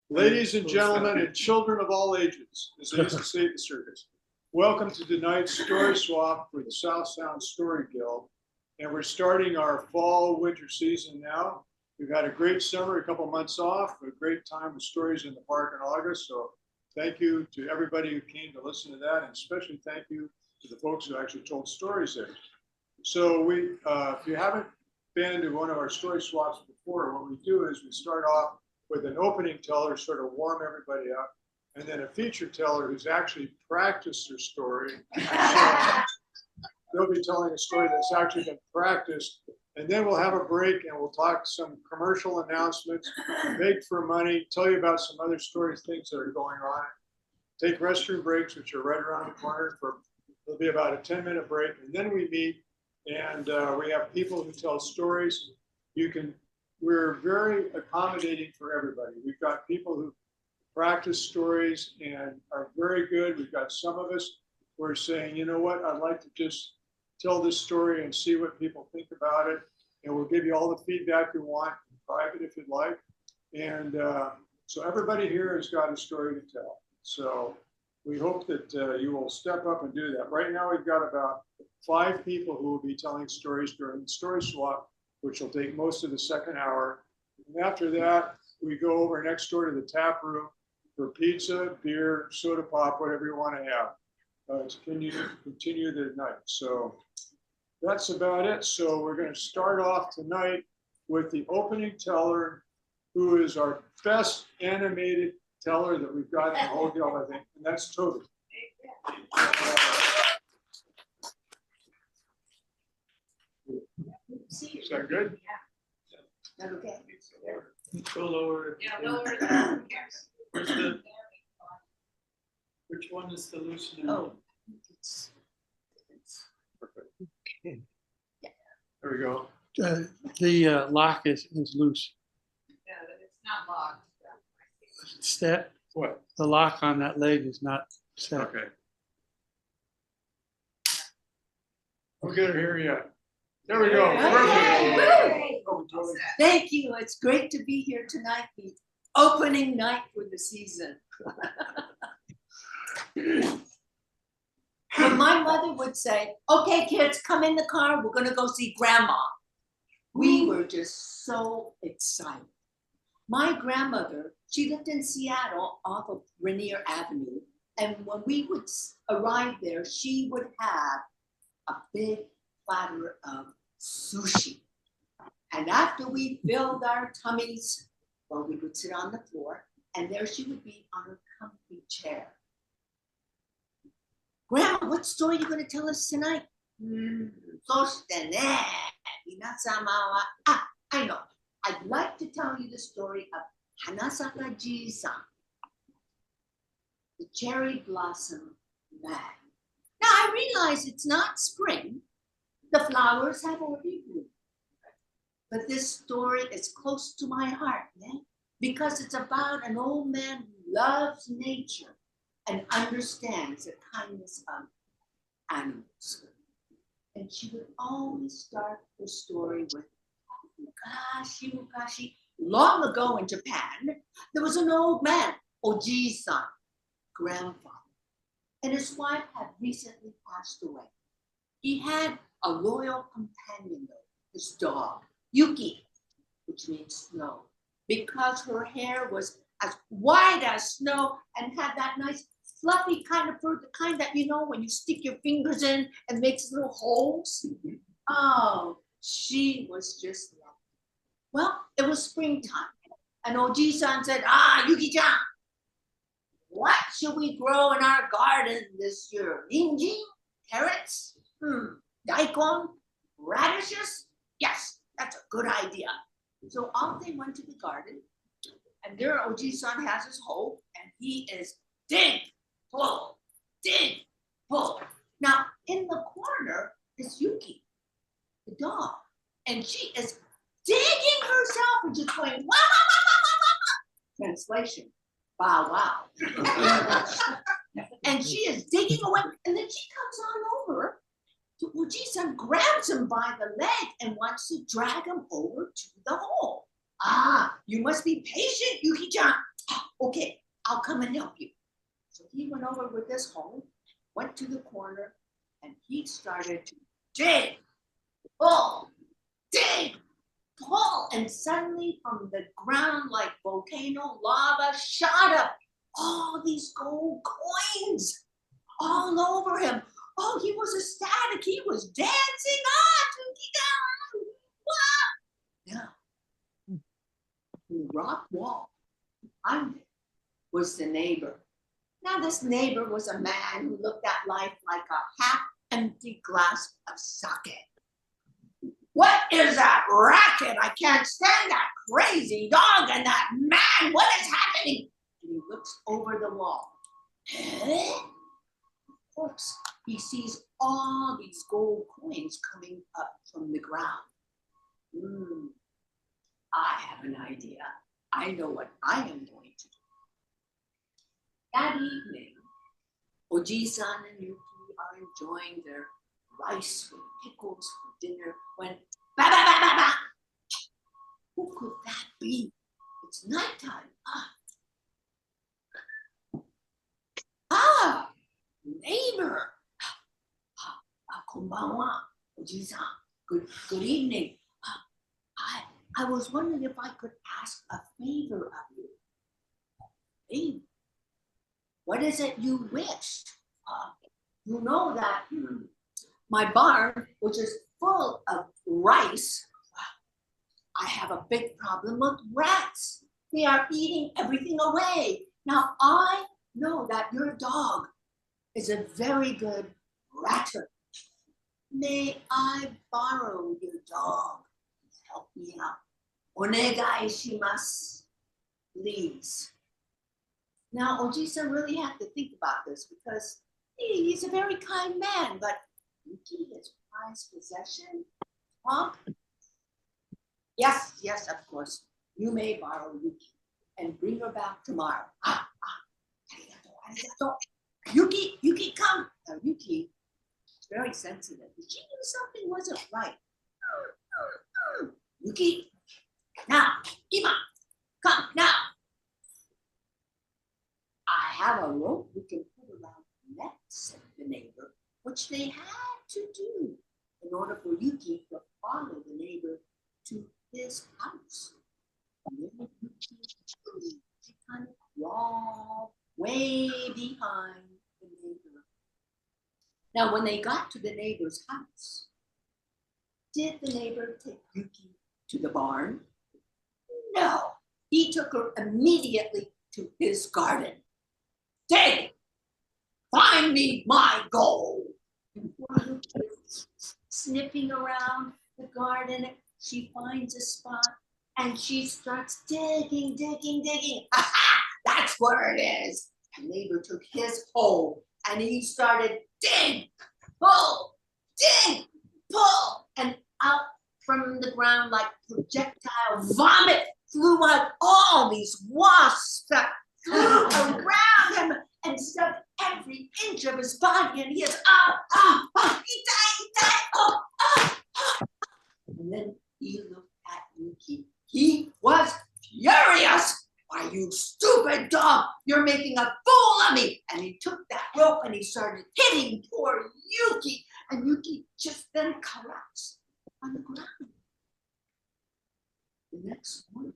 Ladies and gentlemen, and children of all ages, as they used to say at the circus, welcome to tonight's story swap for the South Sound Story Guild. And we're starting our fall-winter season now. We've had a great summer, a couple months off, a great time with stories in the park in August. So thank you to everybody who came to listen to that, and especially thank you to the folks who actually told stories there. So if you haven't been to one of our story swaps before, what we do is we start off with an opening teller, sort of warm everybody up, and then a feature teller who's actually practiced their story. So they'll be telling a story that's actually been practiced, and then we'll have a break and we'll talk some commercial announcements, beg for money, tell you about some other stories, things that are going on. Take restroom breaks, which are right around the corner. There'll be about a 10-minute break, and then we meet, and we have people who tell stories. We're very accommodating for everybody. We've got people who practice stories and are very good. We've got some of us who are saying, you know what, I'd like to just tell this story and see what people think about it. And we'll give you all the feedback you want in private if you'd like. And so everybody here has got a story to tell. So we hope that you will step up and do that. Right now, we've got about 5 people who will be telling stories during the story swap, which will take most of the second hour. And after that, we go over next door to the tap room for pizza, beer, soda pop, whatever you want to have to continue the night. So that's about it. So we're going to start off tonight with the opening teller, who is our best animated teller that we've got in the whole guild, I think, and that's Toby. Is that good? Yeah. Okay. Go lower. Yeah, lower. Where's the? Which one is the loosening? Oh. Perfect. Okay. There we go. The lock is loose. Yeah, it's not locked. Set. What? The lock on that leg is not set. Okay. We'll get her here yet. There we go. Okay. Perfect. Thank you. It's great to be here tonight, the opening night for the season. But my mother would say, okay, kids, come in the car. We're going to go see Grandma. We were just so excited. My grandmother, she lived in Seattle off of Rainier Avenue. And when we would arrive there, she would have a big platter of sushi. And after we filled our tummies, well, we would sit on the floor, and there she would be on her comfy chair. Grandma, what story are you going to tell us tonight? I know. I'd like to tell you the story of Hanasaka-ji-san, the cherry blossom man. Now, I realize it's not spring. The flowers have already bloomed. But this story is close to my heart, because it's about an old man who loves nature and understands the kindness of animals. And she would always start the story with, Mukashi, long ago in Japan, there was an old man, Oji-san, grandfather, and his wife had recently passed away. He had a loyal companion, though, his dog, Yuki, which means snow, because her hair was as white as snow and had that nice fluffy kind of fur, the kind that, when you stick your fingers in and makes little holes. Oh, she was just lovely. Well, it was springtime, and Oji-san said, Yuki-chan, what should we grow in our garden this year? Ninji? Carrots? Daikon? Radishes? Yes, that's a good idea. So off they went to the garden, and there Oji-san has his hoe, and he is dig, pull, dig, pull. Now, in the corner is Yuki, the dog, and she is digging herself and just going, wow, wow, wow, wow, wow, wow. Translation, wow, wow. And she is digging away, and then she comes on over to Oji-san, grabs him by the leg and wants to drag him over to the hole. You must be patient, Yuki-chan. okay, I'll come and help you. So he went over with his hoe, went to the corner, and he started to dig, pull, dig, pull, and suddenly from the ground like volcano lava shot up all these gold coins all over him. Oh, he was ecstatic. He was dancing. Now, the rock wall behind it was the neighbor. Now, this neighbor was a man who looked at life like a half-empty glass of sake. What is that racket? I can't stand that crazy dog and that man. What is happening? And he looks over the wall. Of course, he sees all these gold coins coming up from the ground. I have an idea. I know what I am going to do. That evening, Oji-san and Yuki are enjoying their rice with pickles for dinner when ba ba ba ba ba. Who could that be? It's nighttime. Neighbor. Konbanwa, Oji-san. Good evening. I was wondering if I could ask a favor of you. Hey, what is it you wish? You know that my barn, which is full of rice, I have a big problem with rats. They are eating everything away. Now, I know that your dog is a very good ratter. May I borrow your dog? Help me out. Onegai shimasu, please. Now, Oji-san really had to think about this because he's a very kind man, but Yuki, his prized possession, huh? Yes, of course. You may borrow Yuki and bring her back tomorrow. Arigato. Yuki, come. Now, Yuki is very sensitive. She knew something wasn't right. Yuki, now, Ima, come now. I have a rope we can put around the neck, said the neighbor, which they had to do in order for Yuki to follow the neighbor to his house. And then Yuki kind of crawled way behind the neighbor. Now, when they got to the neighbor's house, did the neighbor take Yuki to the barn? No, he took her immediately to his garden. Dig! Find me my gold! Sniffing around the garden, she finds a spot and she starts digging. Aha! That's where it is. The neighbor took his hoe and he started dig, pull, and out from the ground like projectile vomit flew out all these wasps that flew around him and stuck every inch of his body, and he is he died, And then he looked at Yuki. He was furious. Why, you stupid dog, you're making a fool of me. And he took that rope and he started hitting poor Yuki, and Yuki just then collapsed on the ground. The next morning,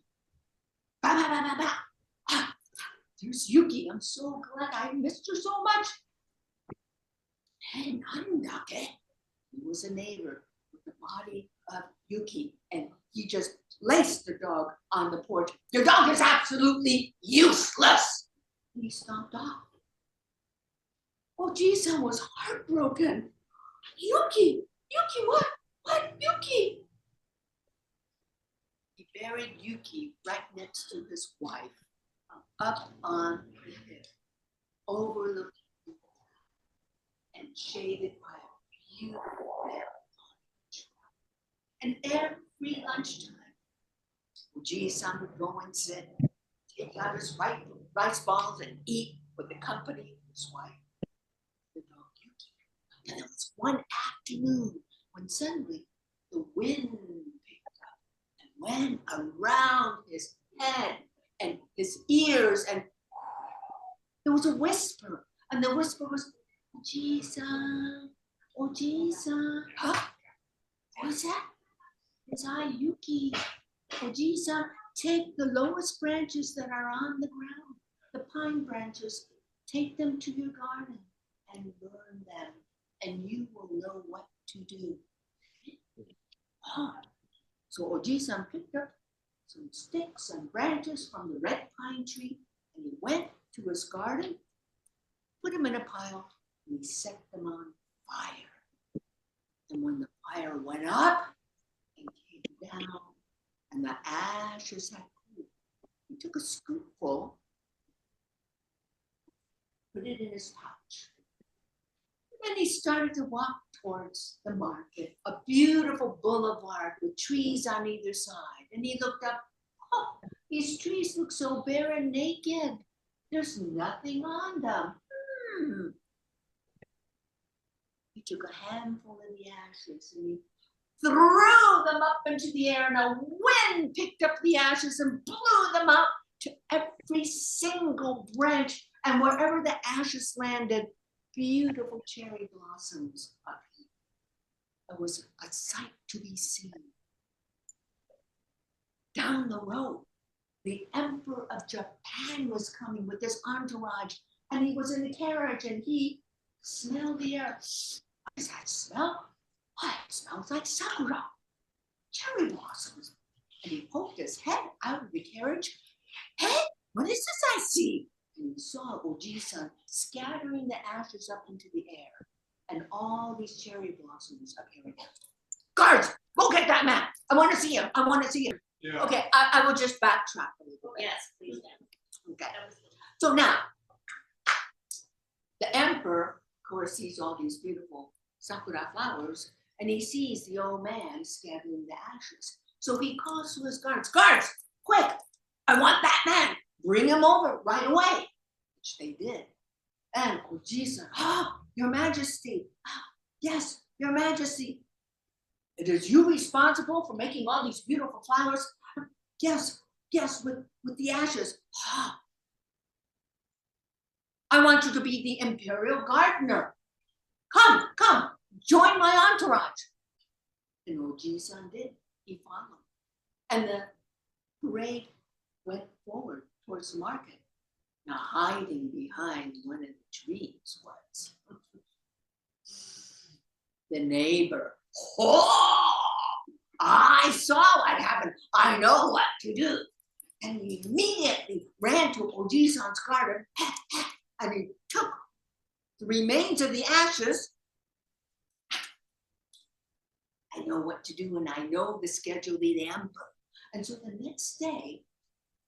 there's Yuki. I'm so glad I missed her so much. Hey, Nandake. He was a neighbor with the body of Yuki, and he just placed the dog on the porch. Your dog is absolutely useless. And he stomped off. Oji-san was heartbroken. Yuki, what, Yuki? He buried Yuki right next to his wife, up on the hill, overlooking the water, and shaded by a beautiful red orange. And every lunchtime, Oji-san would go and sit, take out his rice balls and eat with the company of his wife, the dog Yuki. And it was one afternoon when suddenly the wind picked up and went around his head, and his ears, and there was a whisper, and the whisper was, Oji-san, Oji-san. Huh? What's that? It's I, Yuki. Oji-san, take the lowest branches that are on the ground, the pine branches, take them to your garden and burn them, and you will know what to do. Oh. So Oji-san picked up some sticks and branches from the red pine tree, and he went to his garden, put them in a pile, and he set them on fire. And when the fire went up and came down, and the ashes had cooled, he took a scoopful, put it in his pouch. And then he started to walk towards the market, a beautiful boulevard with trees on either side. And he looked up, oh, these trees look so bare and naked. There's nothing on them. He took a handful of the ashes and he threw them up into the air, and a wind picked up the ashes and blew them out to every single branch. And wherever the ashes landed, beautiful cherry blossoms appeared. It was a sight to be seen. Down the road, the Emperor of Japan was coming with his entourage, and he was in the carriage, and he smelled the air. What does that smell? Oh, it smells like sakura, cherry blossoms. And he poked his head out of the carriage. Hey, what is this I see? And he saw Oji-san scattering the ashes up into the air, and all these cherry blossoms appearing. Guards, go get that man. I want to see him. I want to see him. Yeah. Okay, I will just backtrack a little bit. Yes, please. Okay. So now, the emperor, of course, sees all these beautiful sakura flowers, and he sees the old man scattering the ashes. So he calls to his guards, guards, quick, I want that man. Bring him over right away, which they did. And Oji-san, oh, your majesty, yes, your majesty. It is you responsible for making all these beautiful flowers? Yes, yes, with the ashes. Oh. I want you to be the imperial gardener. Come, come, join my entourage. And Oji-san did. He followed. And the parade went forward towards the market. Now hiding behind one of the trees was the neighbor. Oh, I saw what happened. I know what to do. And he immediately ran to Oji-san's garden and he took the remains of the ashes. I know what to do, and I know the schedule of the emperor. And so the next day,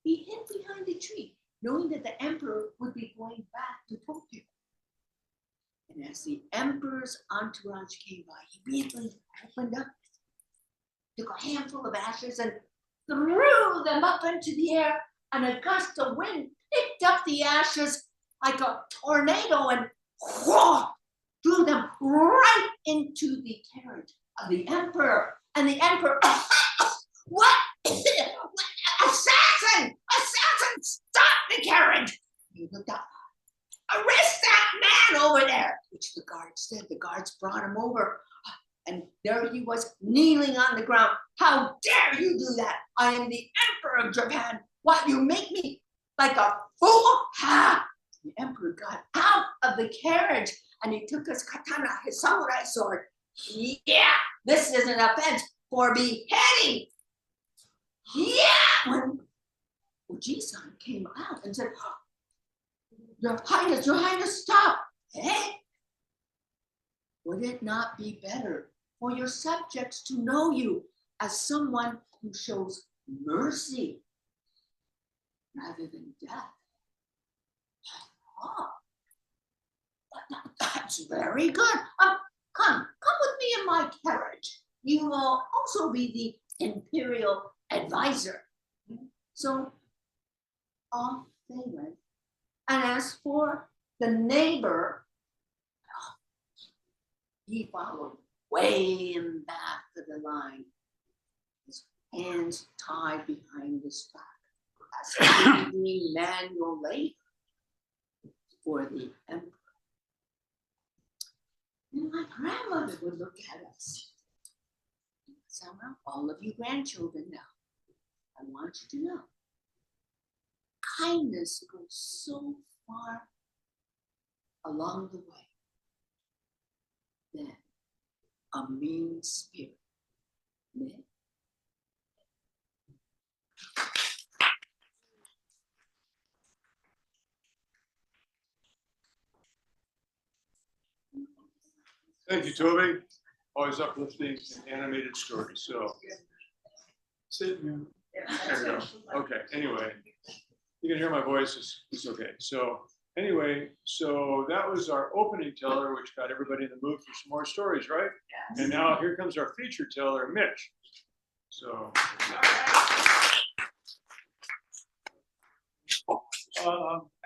he hid behind a tree, knowing that the emperor would be going back to Tokyo. And as the emperor's entourage came by, he immediately opened up, took a handful of ashes and threw them up into the air, and a gust of wind picked up the ashes like a tornado and whoa, threw them right into the carriage of the emperor. And the emperor, what? Assassin! Assassin! Stop the carriage! He looked up. Arrest that man over there! Which the guards did. The guards brought him over. And there he was, kneeling on the ground. How dare you do that? I am the Emperor of Japan. What, you make me like a fool? Ha! The emperor got out of the carriage and he took his katana, his samurai sword. Yeah, this is an offense for beheading. Yeah! When Oji-san came out and said, Your Highness, stop. Hey, would it not be better for your subjects to know you as someone who shows mercy rather than death? Oh, that's very good. Come with me in my carriage. You will also be the imperial advisor. So off they went. And as for the neighbor, he followed way in back of the line, his hands tied behind his back. has to be manual labor for the emperor. And my grandmother would look at us. Somehow, all of you grandchildren now, I want you to know, kindness goes so far along the way than a mean spirit may. Thank you, Toby. Always uplifting and animated stories. So, sit. There we go. Okay. Anyway, you can hear my voice. It's okay. So, anyway, so that was our opening teller, which got everybody in the mood for some more stories, right? Yes. And now here comes our feature teller, Mitch. So.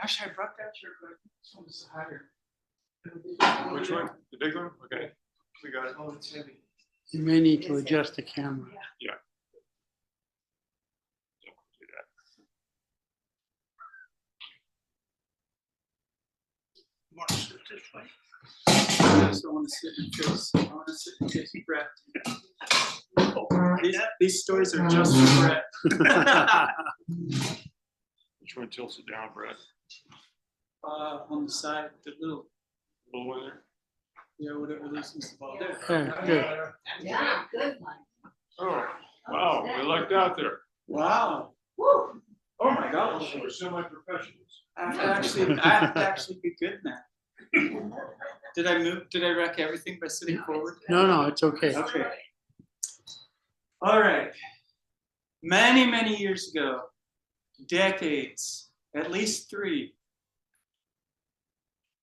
Actually, I brought that shirt, but this one is higher. Which one? The big one? Okay. We got it. Oh, it's heavy. You may need to adjust the camera. Yeah. More sit this way. I just don't want to sit in face. I want to sit and take a breath. These stories are just for Brett. Which one tilts it down, Brett? On the side, the little Little one there? Yeah, whatever loosens the ball there. Yeah, good. Yeah, good one. Oh, wow, we lucked out there. Wow. Woo. Oh my gosh. We're semi-professionals. I have to actually be good now. Did I wreck everything by sitting forward? No, it's okay. Okay. All right. Many, many years ago, decades, at least 3,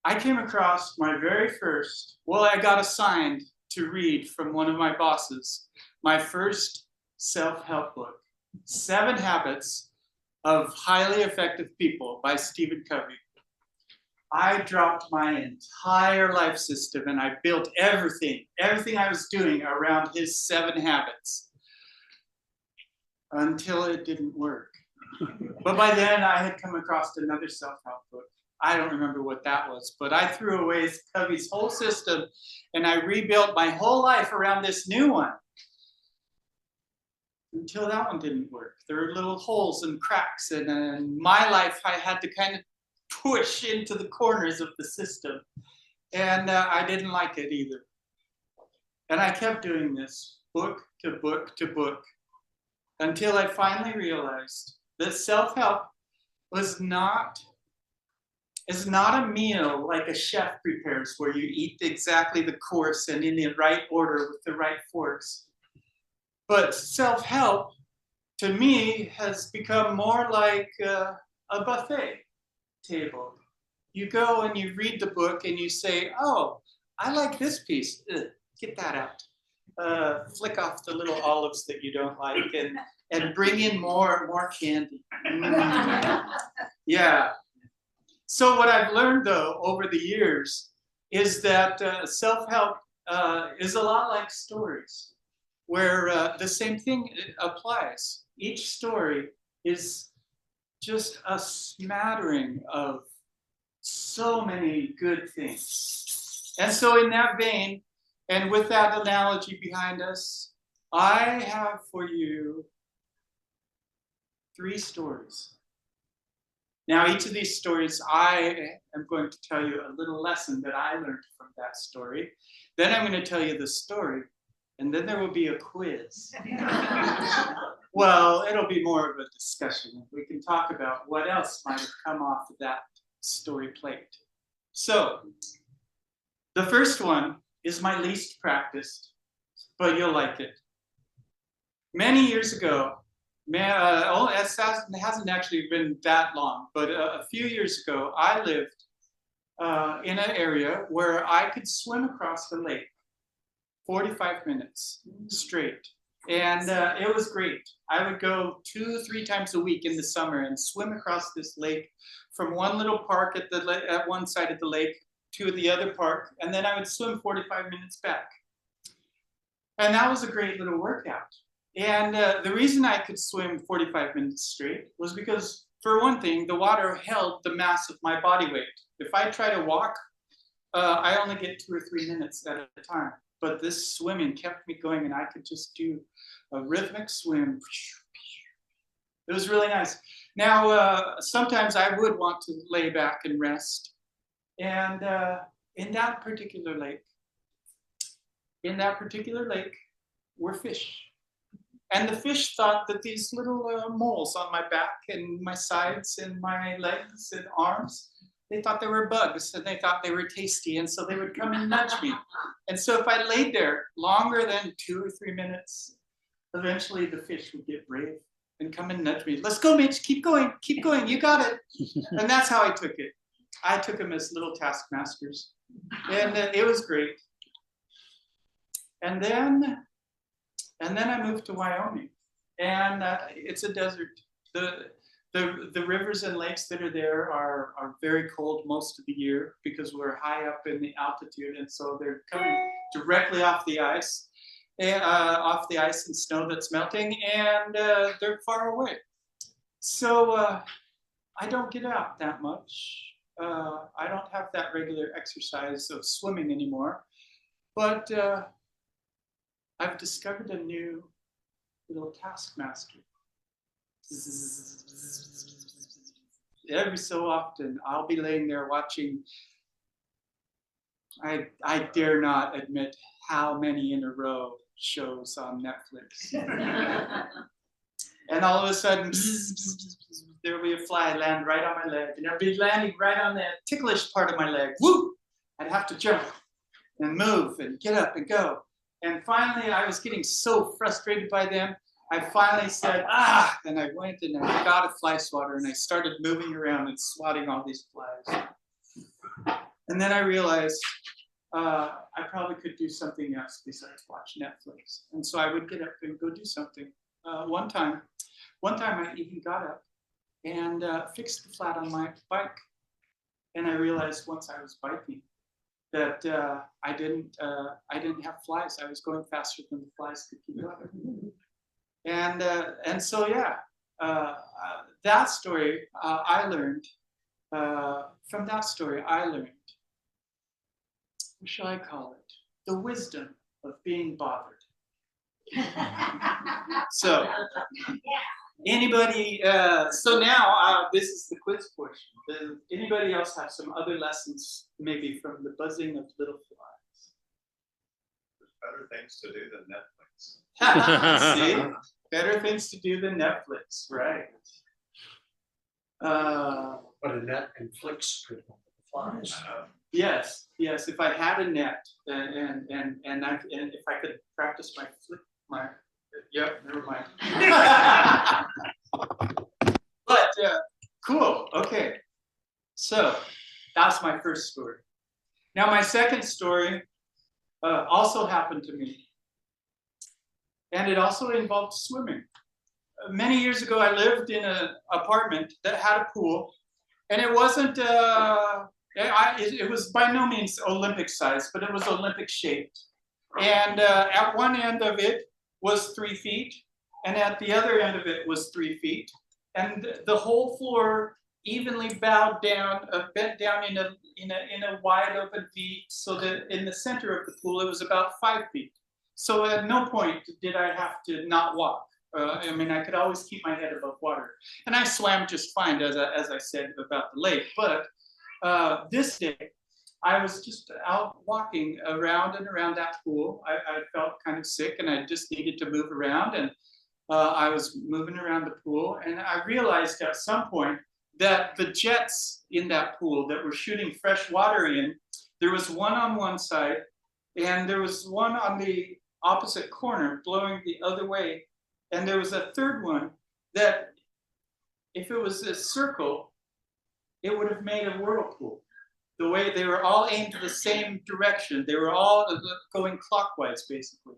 I came across my very first, I got assigned to read from one of my bosses, my first self-help book, 7 Habits of Highly Effective People by Stephen Covey. I dropped my entire life system and I built everything I was doing around his 7 habits until it didn't work. But by then I had come across another self-help book. I don't remember what that was, but I threw away Covey's whole system and I rebuilt my whole life around this new one. Until that one didn't work. There were little holes and cracks, and in my life I had to kind of push into the corners of the system. And I didn't like it either. And I kept doing this, book to book to book, until I finally realized that self-help is not a meal like a chef prepares where you eat exactly the course and in the right order with the right forks. But self-help, to me, has become more like a buffet table. You go and you read the book and you say, oh, I like this piece. Get that out. Flick off the little olives that you don't like and bring in more candy. Yeah. So what I've learned, though, over the years is that self-help is a lot like stories, where the same thing applies. Each story is just a smattering of so many good things. And so in that vein, and with that analogy behind us, I have for you 3 stories. Now, each of these stories, I am going to tell you a little lesson that I learned from that story. Then I'm going to tell you the story, and then there will be a quiz. Well, it'll be more of a discussion. We can talk about what else might have come off of that story plate. So, the first one is my least practiced, but you'll like it. Many years ago, it hasn't actually been that long, but a few years ago, I lived in an area where I could swim across the lake 45 minutes straight. And it was great. I would go 2-3 times a week in the summer and swim across this lake from one little park at one side of the lake to the other park, and then I would swim 45 minutes back. And that was a great little workout. And the reason I could swim 45 minutes straight was because, for one thing, the water held the mass of my body weight. If I try to walk, I only get 2 or 3 minutes at a time. But this swimming kept me going, and I could just do a rhythmic swim. It was really nice. Now, sometimes I would want to lay back and rest. And in that particular lake were fish. And the fish thought that these little moles on my back and my sides and my legs and arms, they thought they were bugs and they thought they were tasty. And so they would come and nudge me. And so if I laid there longer than 2 or 3 minutes, eventually the fish would get brave and come and nudge me. Let's go, Mitch, keep going, you got it. And that's how I took it. I took them as little taskmasters. And it was great. And then I moved to Wyoming, and it's a desert. The rivers and lakes that are there are very cold most of the year because we're high up in the altitude, and so they're coming directly off the ice and snow that's melting, and they're far away. So I don't get out that much. I don't have that regular exercise of swimming anymore, but I've discovered a new little taskmaster. Every so often, I'll be laying there watching, I dare not admit how many in a row shows on Netflix. And all of a sudden, there will be a fly land right on my leg, and it'll be landing right on that ticklish part of my leg. Woo! I'd have to jump and move and get up and go. And finally, I was getting so frustrated by them, I finally said, and I went and I got a fly swatter and I started moving around and swatting all these flies. And then I realized I probably could do something else besides watch Netflix. And so I would get up and go do something. One time I even got up and fixed the flat on my bike. And I realized once I was biking that I didn't have flies. I was going faster than the flies could keep up. And so yeah, that story I learned. From that story I learned. What shall I call it? The wisdom of being bothered. So anybody? So now this is the quiz portion. Does anybody else have some other lessons, maybe from the buzzing of little flies? There's better things to do than Netflix. See, better things to do than Netflix, right? But a net inflicts good flies. Yes. If I had a net and if I could practice yep, never mind. But cool. Okay. So that's my first story. Now my second story also happened to me, and it also involved swimming. Many years ago, I lived in an apartment that had a pool, and it wasn't. It was by no means Olympic size, but it was Olympic shaped. And at one end of it was 3 feet, and at the other end of it was 3 feet, and the whole floor evenly bent down in a wide open V, so that in the center of the pool it was about 5 feet. So at no point did I have to not walk. I mean, I could always keep my head above water, and I swam just fine, as I said about the lake. But this day, I was just out walking around and around that pool. I felt kind of sick, and I just needed to move around. And I was moving around the pool, and I realized at some point that the jets in that pool that were shooting fresh water in, there was one on one side, and there was one on the opposite corner blowing the other way. And there was a third one that, if it was a circle, it would have made a whirlpool. The way they were all aimed the same direction. They were all going clockwise, basically.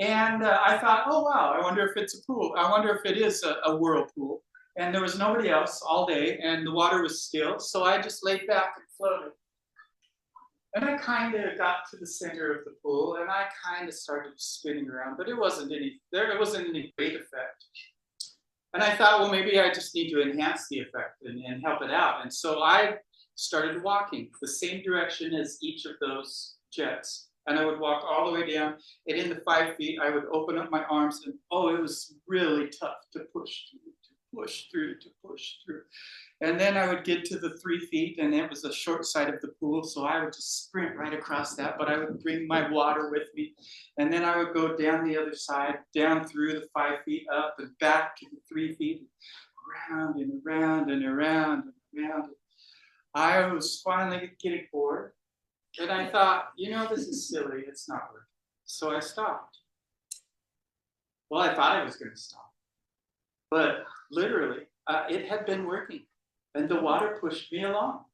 And I thought, oh, wow, I wonder if it's a pool. I wonder if it is a whirlpool. And there was nobody else all day, and the water was still. So I just laid back and floated. And I kind of got to the center of the pool and I kind of started spinning around, but it wasn't any great effect. And I thought, well, maybe I just need to enhance the effect and help it out. And so I started walking the same direction as each of those jets. And I would walk all the way down, and in the 5 feet, I would open up my arms, and oh, it was really tough to push through. And then I would get to the 3 feet, and it was a short side of the pool, so I would just sprint right across that, but I would bring my water with me. And then I would go down the other side, down through the 5 feet, up and back to the 3 feet, around and around and around and around. I was finally getting bored. And I thought, you know, this is silly, it's not working. So I stopped. Well, I thought I was going to stop. But literally, it had been working. And the water pushed me along.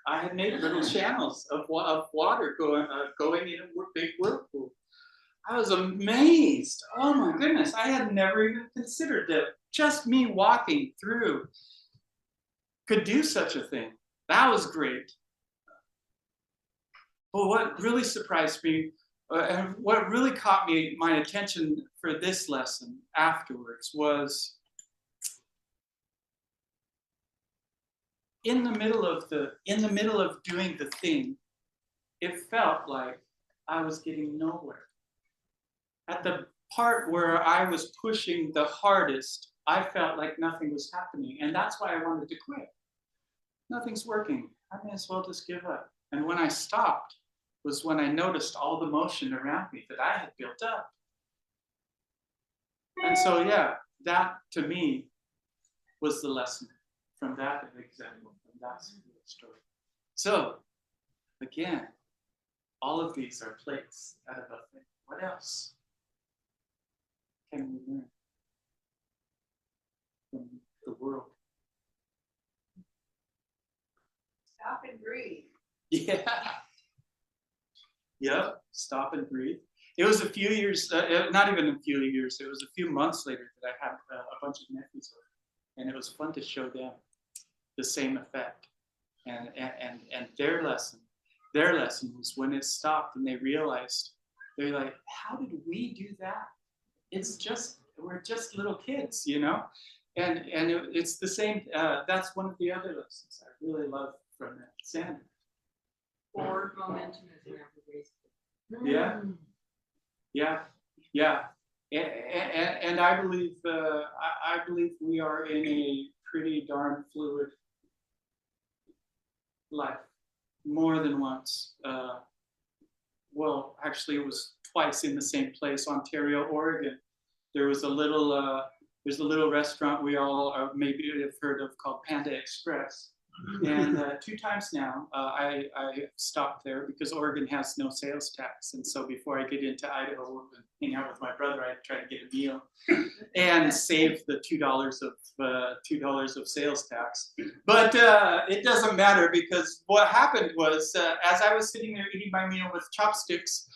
I had made little channels of water going in a big whirlpool. I was amazed. Oh my goodness, I had never even considered that just me walking through could do such a thing. That was great. But what really surprised me, and what really caught my attention for this lesson afterwards was in the middle of doing the thing, it felt like I was getting nowhere. At the part where I was pushing the hardest, I felt like nothing was happening, and that's why I wanted to quit. Nothing's working. I may as well just give up. And when I stopped was when I noticed all the motion around me that I had built up. And so, yeah, that to me was the lesson from that example, from that story. So, again, all of these are plates at a buffet. What else can we learn from the world? Stop and breathe. Yeah. Yep, stop and breathe. It was a few years, not even a few years, it was a few months later that I had a bunch of nephews over. And it was fun to show them the same effect. And their lesson was when it stopped and they realized, they're like, how did we do that? We're just little kids, you know? And it's the same, that's one of the other lessons I really love from that. Sandy. Forward momentum is never wasted. Yeah, yeah. And I believe we are in a pretty darn fluid life, more than once. Well, actually, it was twice in the same place, Ontario, Oregon. There's a little restaurant we all maybe have heard of called Panda Express. And 2 times now, I stopped there because Oregon has no sales tax. And so before I get into Idaho and hang out with my brother, I try to get a meal and save the $2 of sales tax. But it doesn't matter because what happened was as I was sitting there eating my meal with chopsticks,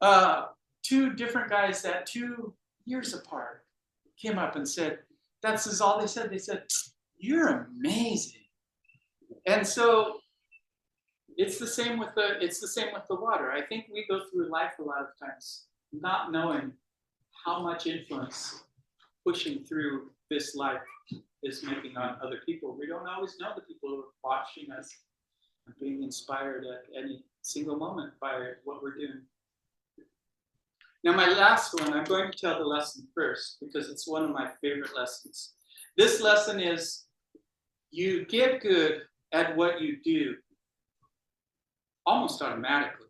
2 different guys that 2 years apart came up and said, that's all they said. They said, "You're amazing." And so it's the same with the water. I think we go through life a lot of times not knowing how much influence pushing through this life is making on other people. We don't always know the people who are watching us and being inspired at any single moment by what we're doing. Now, my last one, I'm going to tell the lesson first because it's one of my favorite lessons. This lesson is you get good at what you do almost automatically.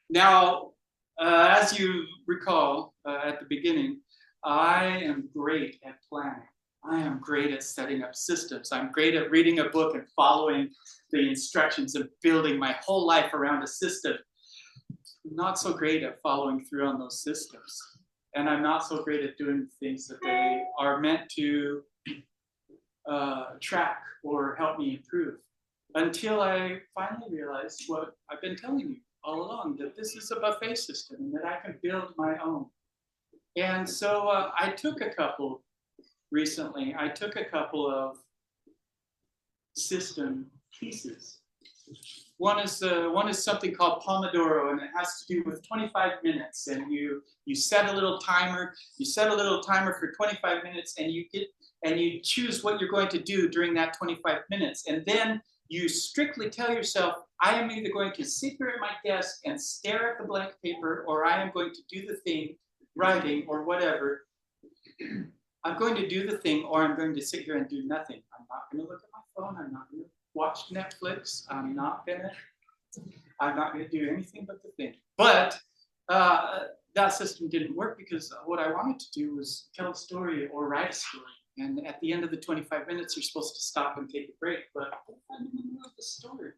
Now, as you recall at the beginning, I am great at planning. I am great at setting up systems. I'm great at reading a book and following the instructions and building my whole life around a system. I'm not so great at following through on those systems. And I'm not so great at doing things that they are meant to track or help me improve. Until I finally realized what I've been telling you all along, that this is a buffet system and that I can build my own. And so I took a couple recently. I took a couple of system pieces One is something called Pomodoro, and it has to do with 25 minutes. And you set a little timer. You set a little timer for 25 minutes, and you choose what you're going to do during that 25 minutes. And then you strictly tell yourself, I am either going to sit here at my desk and stare at the blank paper, or I am going to do the thing, writing or whatever. I'm going to do the thing, or I'm going to sit here and do nothing. I'm not going to look at my phone. I'm not going to watch Netflix. I'm not going to do anything but the thing. But that system didn't work because what I wanted to do was tell a story or write a story. And at the end of the 25 minutes, you're supposed to stop and take a break. But I'm in the middle of the story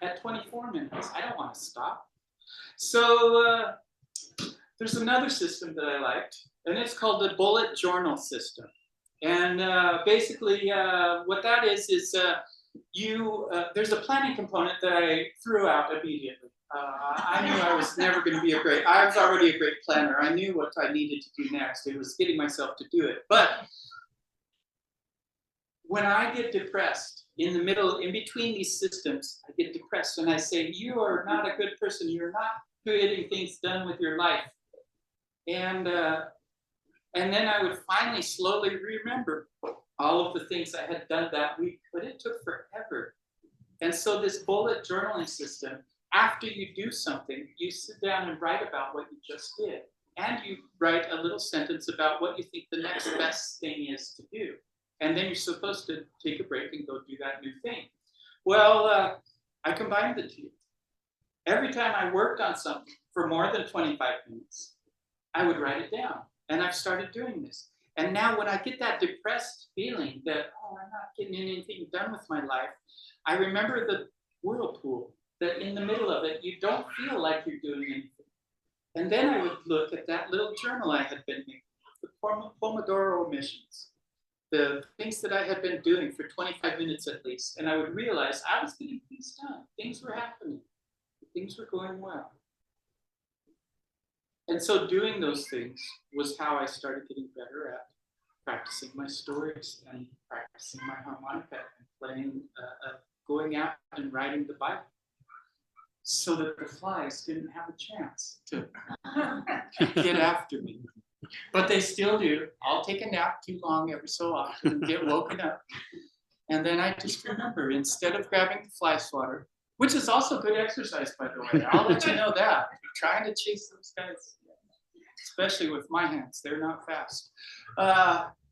at 24 minutes. I don't want to stop. So there's another system that I liked, and it's called the bullet journal system. And basically what that is there's a planning component that I threw out immediately. I knew I was never going to be I was already a great planner. I knew what I needed to do next. It was getting myself to do it. But when I get depressed in between these systems, I get depressed and I say, you are not a good person. You're not getting things done with your life. And then I would finally slowly remember all of the things I had done that week, but it took forever. And so this bullet journaling system, after you do something, you sit down and write about what you just did. And you write a little sentence about what you think the next best thing is to do. And then you're supposed to take a break and go do that new thing. Well, I combined the two. Every time I worked on something for more than 25 minutes, I would write it down. And I've started doing this. And now when I get that depressed feeling that, oh, I'm not getting anything done with my life, I remember the whirlpool, that in the middle of it, you don't feel like you're doing anything. And then I would look at that little journal I had been making, the Pomodoro missions, the things that I had been doing for 25 minutes at least. And I would realize I was getting things done. Things were happening. Things were going well. And so doing those things was how I started getting better at practicing my stories and practicing my harmonica and playing, going out and writing the Bible, so that the flies didn't have a chance to get after me. But they still do. I'll take a nap too long every so often and get woken up. And then I just remember, instead of grabbing the fly swatter, which is also good exercise, by the way, I'll let you know that. Trying to chase those guys, especially with my hands, they're not fast.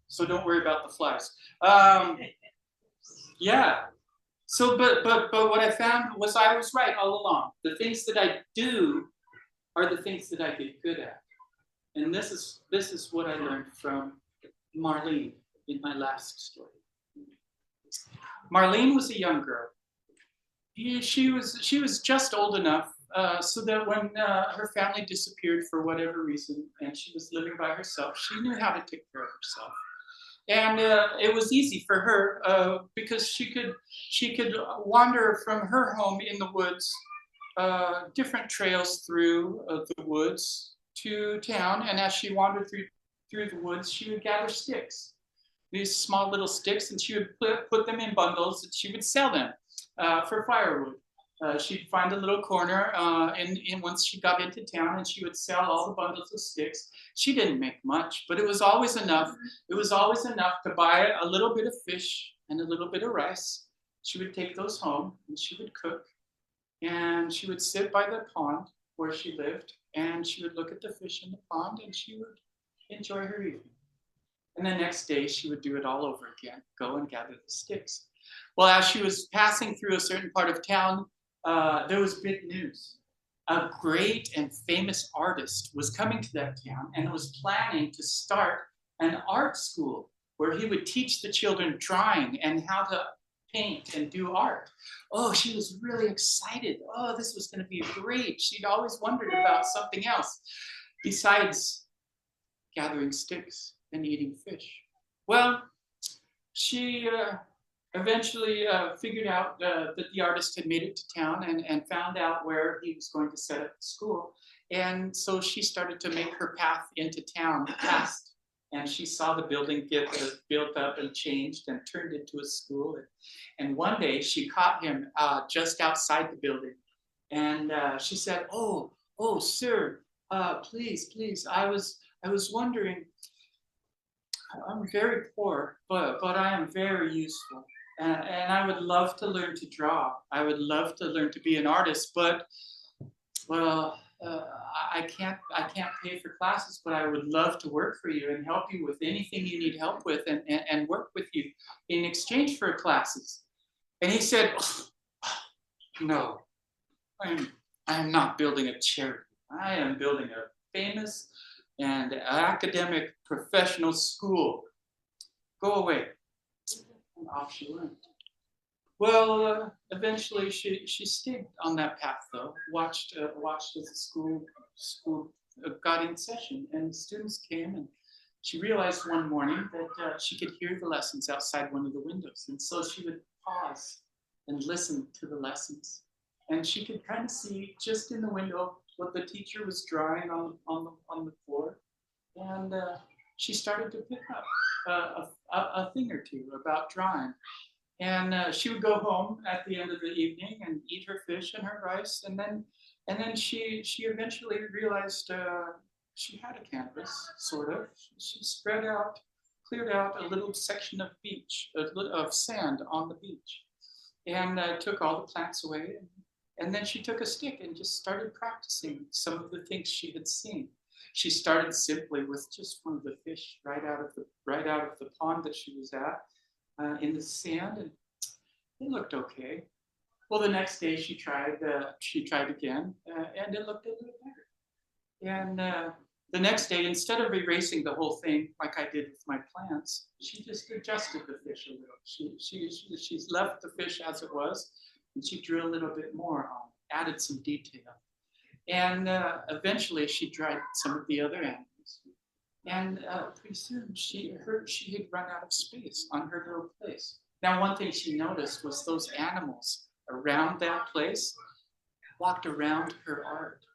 So don't worry about the flies. Yeah. So, but what I found was I was right all along. The things that I do are the things that I get good at. And this is what I learned from Marlene in my last story. Marlene was a young girl. She was just old enough so that when her family disappeared for whatever reason and she was living by herself, she knew how to take care of herself. And it was easy for her because she could wander from her home in the woods, different trails through the woods to town. And as she wandered through the woods, she would gather sticks, these small little sticks, and she would put them in bundles and she would sell them for firewood. She'd find a little corner and once she got into town and she would sell all the bundles of sticks. She didn't make much, but it was always enough. It was always enough to buy a little bit of fish and a little bit of rice. She would take those home and she would cook. And she would sit by the pond where she lived and she would look at the fish in the pond and she would enjoy her evening. And the next day she would do it all over again, go and gather the sticks. Well, as she was passing through a certain part of town, there was big news. A great and famous artist was coming to that town and was planning to start an art school where he would teach the children drawing and how to paint and do art. Oh, she was really excited. Oh, this was going to be great. She'd always wondered about something else besides gathering sticks and eating fish. Well, she eventually figured out that the artist had made it to town and found out where he was going to set up the school. And so she started to make her path into town fast and she saw the building get built up and changed and turned into a school. And one day she caught him just outside the building, and she said, "Oh, sir, please, I was wondering. I'm very poor, but I am very useful, and I would love to learn to draw. I would love to learn to be an artist, but well, I can't pay for classes, but I would love to work for you and help you with anything you need help with, and work with you in exchange for classes." And he said, "No, I am not building a charity. I am building a famous and academic professional school. Go away." And off she went. Well, eventually she stayed on that path though. Watched as the school got in session, and the students came, and she realized one morning that she could hear the lessons outside one of the windows, and so she would pause and listen to the lessons, and she could kind of see just in the window what the teacher was drawing on the floor, and she started to pick up a thing or two about drawing. And she would go home at the end of the evening and eat her fish and her rice, and then she eventually realized she had a canvas, sort of. She cleared out a little section of beach, of sand on the beach, and took all the plants away. And then she took a stick and just started practicing some of the things she had seen. She started simply with just one of the fish right out of the pond that she was at, in the sand, and it looked okay. Well, the next day she tried again, and it looked a little better. And the next day, instead of erasing the whole thing like I did with my plants, she just adjusted the fish a little. She's left the fish as it was, and she drew a little bit more on, added some detail. And eventually she tried some of the other animals. And pretty soon she had run out of space on her little place. Now, one thing she noticed was those animals around that place walked around her art.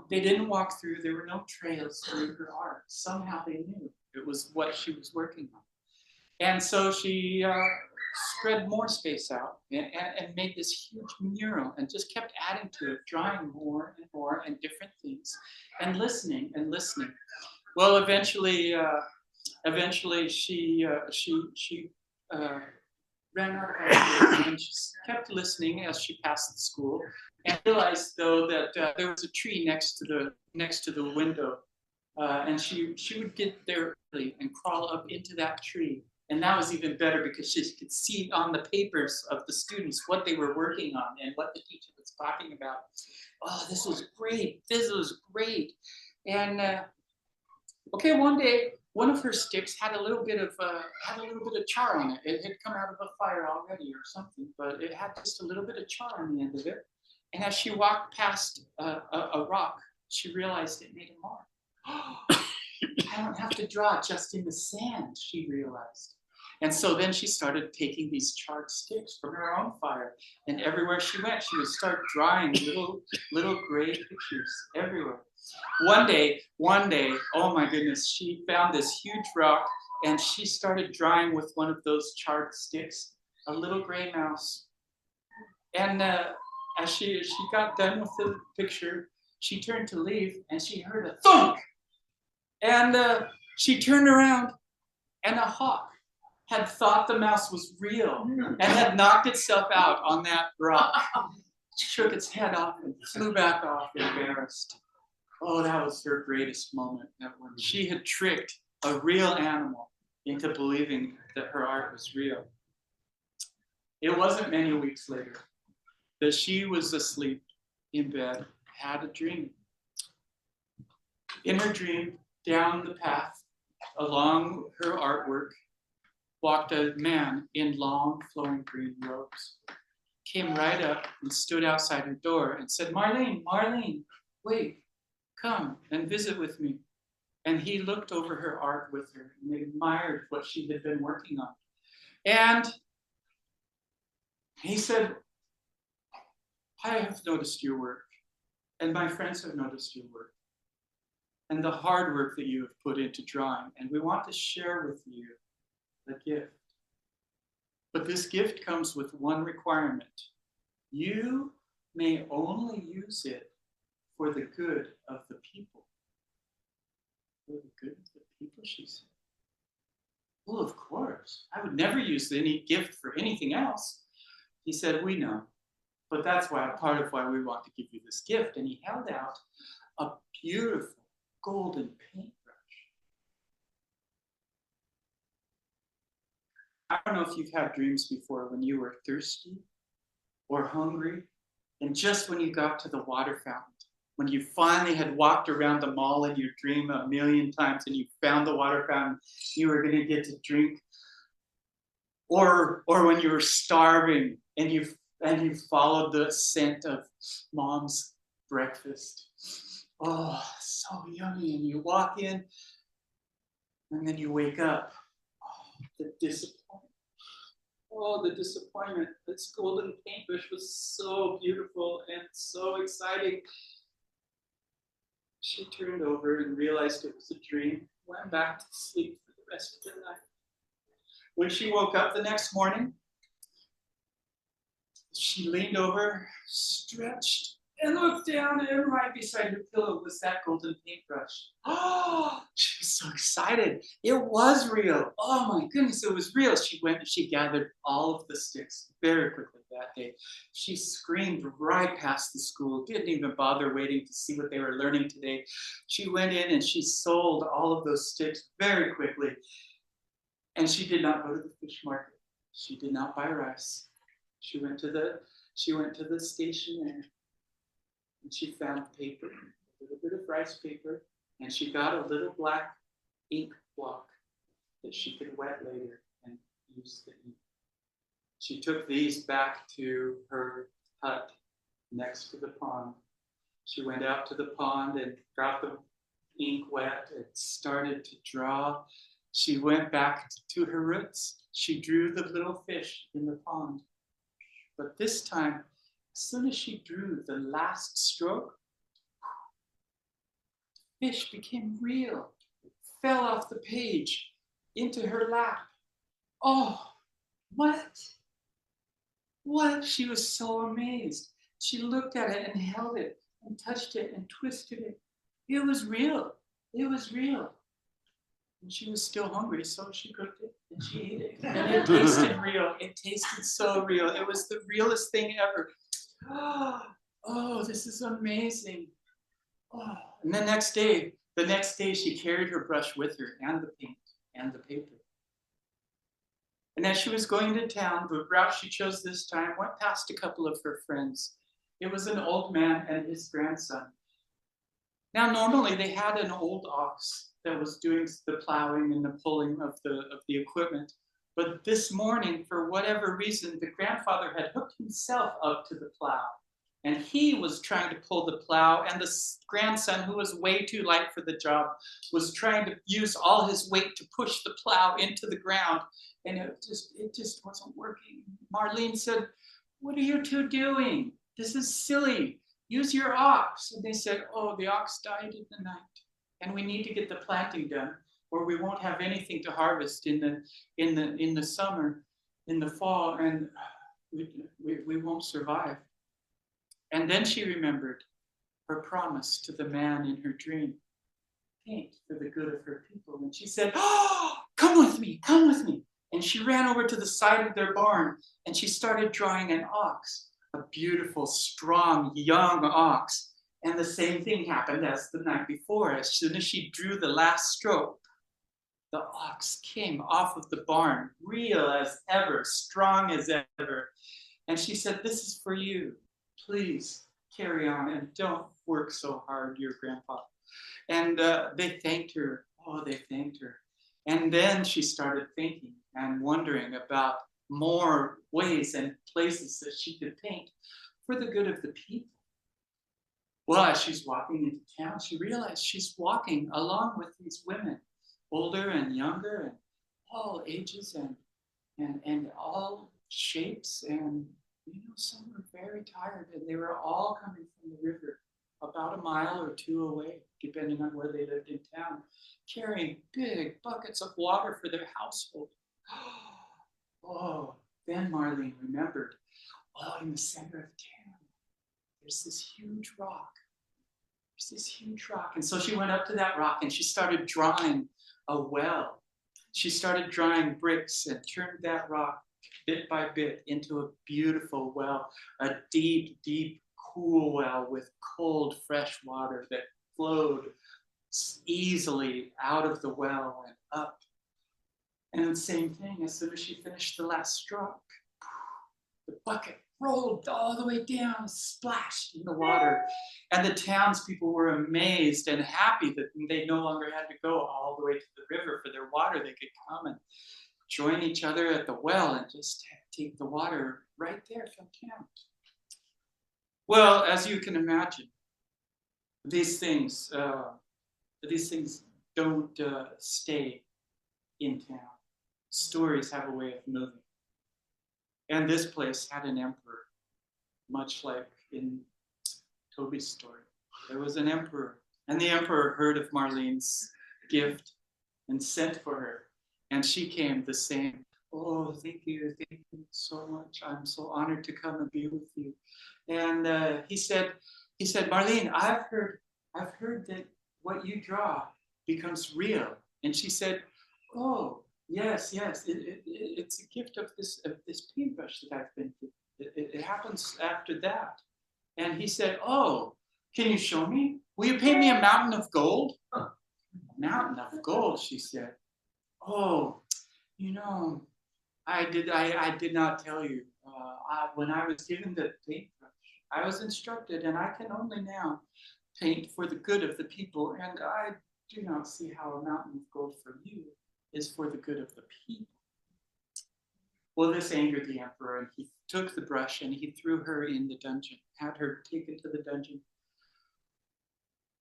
They didn't walk through, there were no trails through her art. Somehow they knew it was what she was working on. And so she spread more space out and made this huge mural and just kept adding to it, drawing more and more and different things, and listening and listening. Well, eventually she ran out of ideas, and she kept listening as she passed the school, and realized though that there was a tree next to the window, and she would get there early and crawl up into that tree. And that was even better because she could see on the papers of the students what they were working on and what the teacher was talking about. Oh, this was great. This was great. And okay, one day, one of her sticks had a little bit of char on it. It had come out of a fire already or something, but it had just a little bit of char on the end of it. And as she walked past a rock, she realized it made a mark. I don't have to draw just in the sand, she realized. And so then she started taking these charred sticks from her own fire, and everywhere she went, she would start drawing little gray pictures everywhere. One day, oh my goodness, she found this huge rock, and she started drawing with one of those charred sticks, a little gray mouse. And as she got done with the picture, she turned to leave, and she heard a thunk. And she turned around, and a hawk had thought the mouse was real and had knocked itself out on that rock. She shook its head off and flew back off, embarrassed. Oh, that was her greatest moment, that when she had tricked a real animal into believing that her art was real. It wasn't many weeks later that she was asleep in bed, had a dream. In her dream, down the path, along her artwork, walked a man in long flowing green robes. Came right up and stood outside her door and said, "Marlene, Marlene, wait, come and visit with me." And he looked over her art with her and admired what she had been working on. And he said, "I have noticed your work, and my friends have noticed your work. and the hard work that you have put into drawing. And we want to share with you the gift. But this gift comes with one requirement. You may only use it for the good of the people. For the good of the people, she said. Well, of course. I would never use any gift for anything else. He said, we know. But that's why part of why we want to give you this gift. And he held out a beautiful golden paintbrush. I don't know if you've had dreams before when you were thirsty or hungry, and just when you got to the water fountain, when you finally had walked around the mall in your dream a million times and you found the water fountain you were going to get to drink, or when you were starving and you followed the scent of mom's breakfast. Oh, so yummy. And you walk in and then you wake up. Oh, the disappointment. Oh, the disappointment. This golden paintbrush was so beautiful and so exciting. She turned over and realized it was a dream, went back to sleep for the rest of the night. When she woke up the next morning, she leaned over, stretched, and looked down, and right beside her pillow was that golden paintbrush. Oh, she was so excited. It was real. Oh my goodness, it was real. She went and she gathered all of the sticks very quickly that day. She screamed right past the school, didn't even bother waiting to see what they were learning today. She went in and she sold all of those sticks very quickly. And she did not go to the fish market. She did not buy rice. She went to the station there. And she found paper, a little bit of rice paper, and she got a little black ink block that she could wet later and use the ink. She took these back to her hut next to the pond. She went out to the pond and got the ink wet and started to draw. She went back to her roots. She drew the little fish in the pond. But this time, as soon as she drew the last stroke, the fish became real. It fell off the page into her lap. Oh, what? What? She was so amazed. She looked at it and held it and touched it and twisted it. It was real. It was real. And she was still hungry, so she cooked it and she ate it. And it tasted real. It tasted so real. It was the realest thing ever. Oh, this is amazing. Oh. And the next day she carried her brush with her and the paint and the paper. And as she was going to town, the route she chose this time went past a couple of her friends. It was an old man and his grandson. Now, normally they had an old ox that was doing the plowing and the pulling of the equipment. But this morning, for whatever reason, the grandfather had hooked himself up to the plow. And he was trying to pull the plow, and the grandson, who was way too light for the job, was trying to use all his weight to push the plow into the ground. And it just wasn't working. Marlene said, "What are you two doing? This is silly. Use your ox." And they said, "Oh, the ox died in the night. And we need to get the planting done, or we won't have anything to harvest in the summer, in the fall, and we won't survive." And then she remembered her promise to the man in her dream, paint for the good of her people. And she said, "Oh, come with me, come with me." And she ran over to the side of their barn and she started drawing an ox, a beautiful, strong, young ox. And the same thing happened as the night before. As soon as she drew the last stroke, the ox came off of the barn, real as ever, strong as ever. And she said, "This is for you. Please carry on and don't work so hard, your grandpa." And they thanked her. Oh, they thanked her. And then she started thinking and wondering about more ways and places that she could paint for the good of the people. Well, as she's walking into town, she realized she's walking along with these women, older and younger, and all ages and all shapes. And some were very tired, and they were all coming from the river about about a mile or two away, depending on where they lived in town, carrying big buckets of water for their household. Oh, then Marlene remembered, oh, in the center of town, there's this huge rock. There's this huge rock. And so she went up to that rock and she started drawing a well. She started drawing bricks and turned that rock bit by bit into a beautiful well, a deep, deep, cool well with cold, fresh water that flowed easily out of the well and up. And the same thing, as soon as she finished the last stroke, the bucket rolled all the way down, splashed in the water. And the townspeople were amazed and happy that they no longer had to go all the way to the river for their water. They could come and join each other at the well and just take the water right there from town. Well, as you can imagine, these things don't stay in town. Stories have a way of moving. And this place had an emperor, much like in Toby's story. There was an emperor, and the emperor heard of Marlene's gift and sent for her. And she came the same. Oh, thank you so much. I'm so honored to come and be with you. And he said, Marlene, I've heard that what you draw becomes real. And she said, oh, yes, it's a gift of this paintbrush that I've been given. It happens after that. And he said, oh, can you show me? Will you paint me a mountain of gold? A mountain of gold, she said. Oh, you know, I did not tell you. When I was given the paintbrush, I was instructed, and I can only now paint for the good of the people. And I do not see how a mountain of gold for you is for the good of the people. Well, this angered the emperor, and he took the brush and he threw her in the dungeon, had her taken to the dungeon.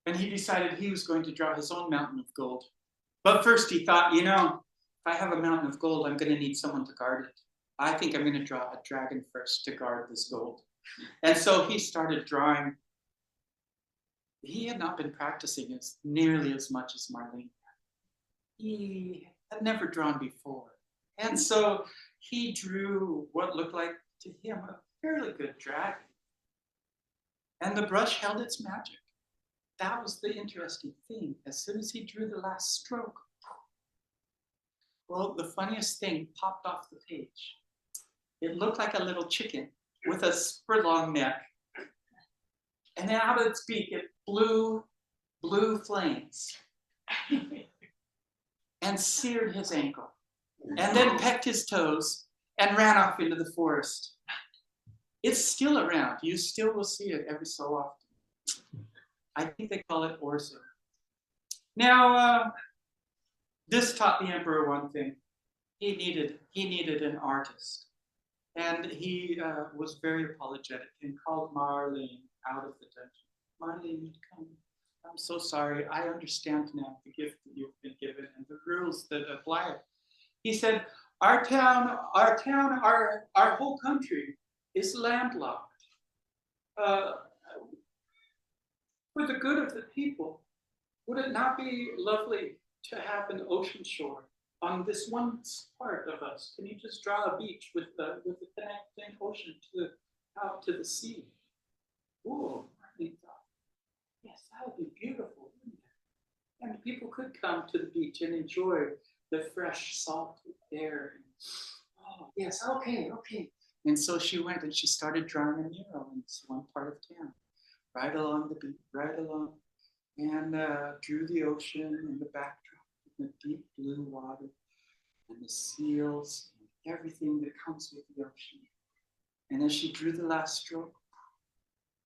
And he decided he was going to draw his own mountain of gold. But first he thought, you know, if I have a mountain of gold, I'm going to need someone to guard it. I think I'm going to draw a dragon first to guard this gold. And so he started drawing. He had not been practicing nearly as much as Marlene. He had never drawn before. And so he drew what looked like to him a fairly good dragon. And the brush held its magic. That was the interesting thing. As soon as he drew the last stroke, well, the funniest thing popped off the page. It looked like a little chicken with a super long neck. And then out of its beak, it blew flames and seared his ankle, and then pecked his toes and ran off into the forest. It's still around. You still will see it every so often. I think they call it orzo. Now, this taught the emperor one thing. He needed an artist. And he was very apologetic and called Marlene out of the dungeon. Marlene, come. I'm so sorry. I understand now the gift that you've been given and the rules that apply. He said, our whole country is landlocked. For the good of the people, would it not be lovely to have an ocean shore on this one part of us? Can you just draw a beach with the connecting ocean out to the sea? Oh, Marlene thought, yes, that would be beautiful, wouldn't it? And people could come to the beach and enjoy the fresh salt air. Oh, yes, okay. And so she went and she started drawing a mural in this one part of town, right along the beach, and drew the ocean and the backdrop, and the deep blue water, and the seals, and everything that comes with the ocean. And as she drew the last stroke,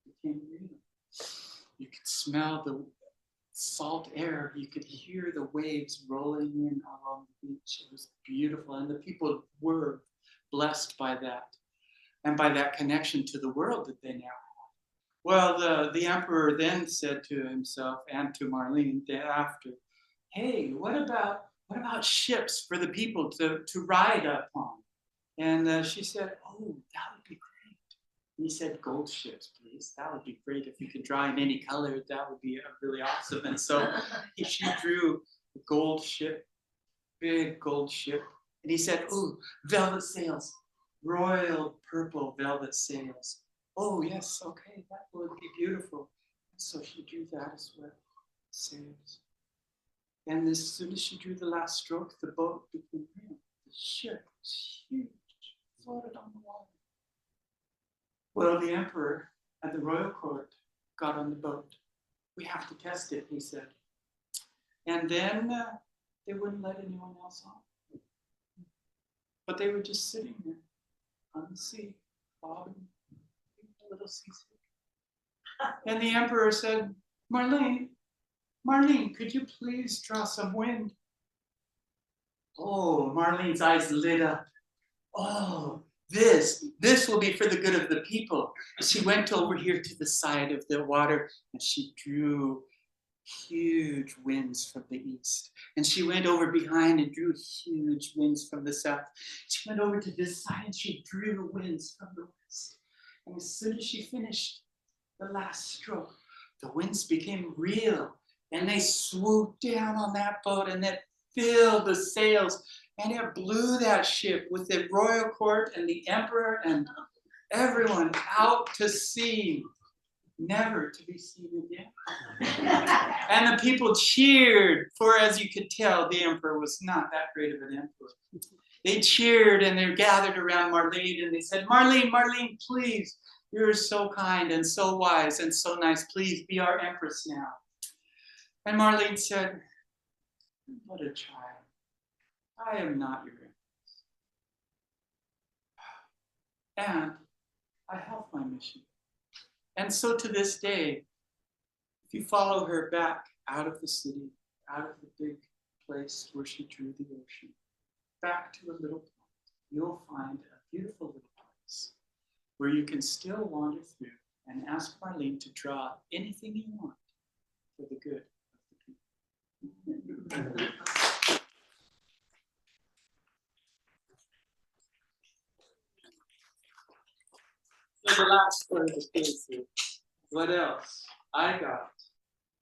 it became real. You could smell the salt air. You could hear the waves rolling in along the beach. It was beautiful. And the people were blessed by that and by that connection to the world that they now have. Well, the emperor then said to himself and to Marlene thereafter, hey, what about ships for the people to ride upon? And she said, oh, that would be great. he said, gold ships, please. That would be great if you could draw in any color. That would be really awesome. And so she drew a gold ship, big gold ship. And he said, ooh, velvet sails, royal purple velvet sails. Oh, yes, okay, that would be beautiful. And so she drew that as well, sails. And as soon as she drew the last stroke, the boat became real. The ship was huge, floated on the water. Well, the emperor and the royal court got on the boat. We have to test it, he said. And then they wouldn't let anyone else on. But they were just sitting there on the sea, bobbing, a little seasick. And the emperor said, Marlene, could you please draw some wind? Oh, Marlene's eyes lit up. Oh, this will be for the good of the people. She went over here to the side of the water and she drew huge winds from the east. And she went over behind and drew huge winds from the south. She went over to this side and she drew winds from the west. And as soon as she finished the last stroke, the winds became real. And they swooped down on that boat and it filled the sails. And it blew that ship with the royal court and the emperor and everyone out to sea, never to be seen again. And the people cheered, for as you could tell, the emperor was not that great of an emperor. They cheered and they gathered around Marlene and they said, Marlene, please, you're so kind and so wise and so nice. Please be our empress now. And Marlene said, what a child. I am not your empress. And I have my mission. And so to this day, if you follow her back out of the city, out of the big place where she drew the ocean, back to a little pond, you'll find a beautiful little place where you can still wander through and ask Marlene to draw anything you want for the good of the people. So the last part of the case is, what else I got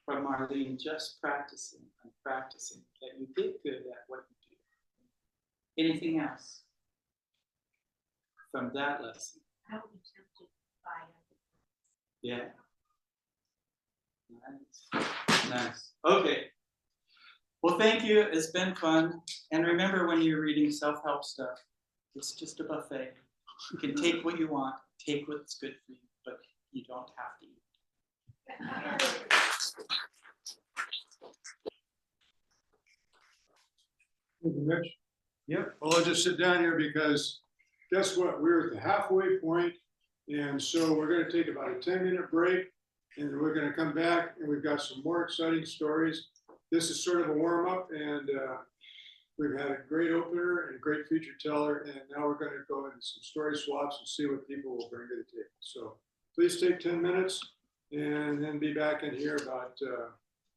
from Marlene just practicing and practicing that you did good at what you do. Anything else from that lesson? How we tempted by Yeah. Nice. Okay. Well, thank you. It's been fun. And remember, when you're reading self-help stuff, it's just a buffet. You can take what you want, take what's good for you, but you don't have to eat. Thank you, Mitch. Yep, well, I'll just sit down here because guess what? We're at the halfway point, and so we're going to take about a 10-minute break, and then we're going to come back, and we've got some more exciting stories. This is sort of a warm-up, and we've had a great opener and a great feature teller, and now we're going to go into some story swaps and see what people will bring to the table. So please take 10 minutes, and then be back in here about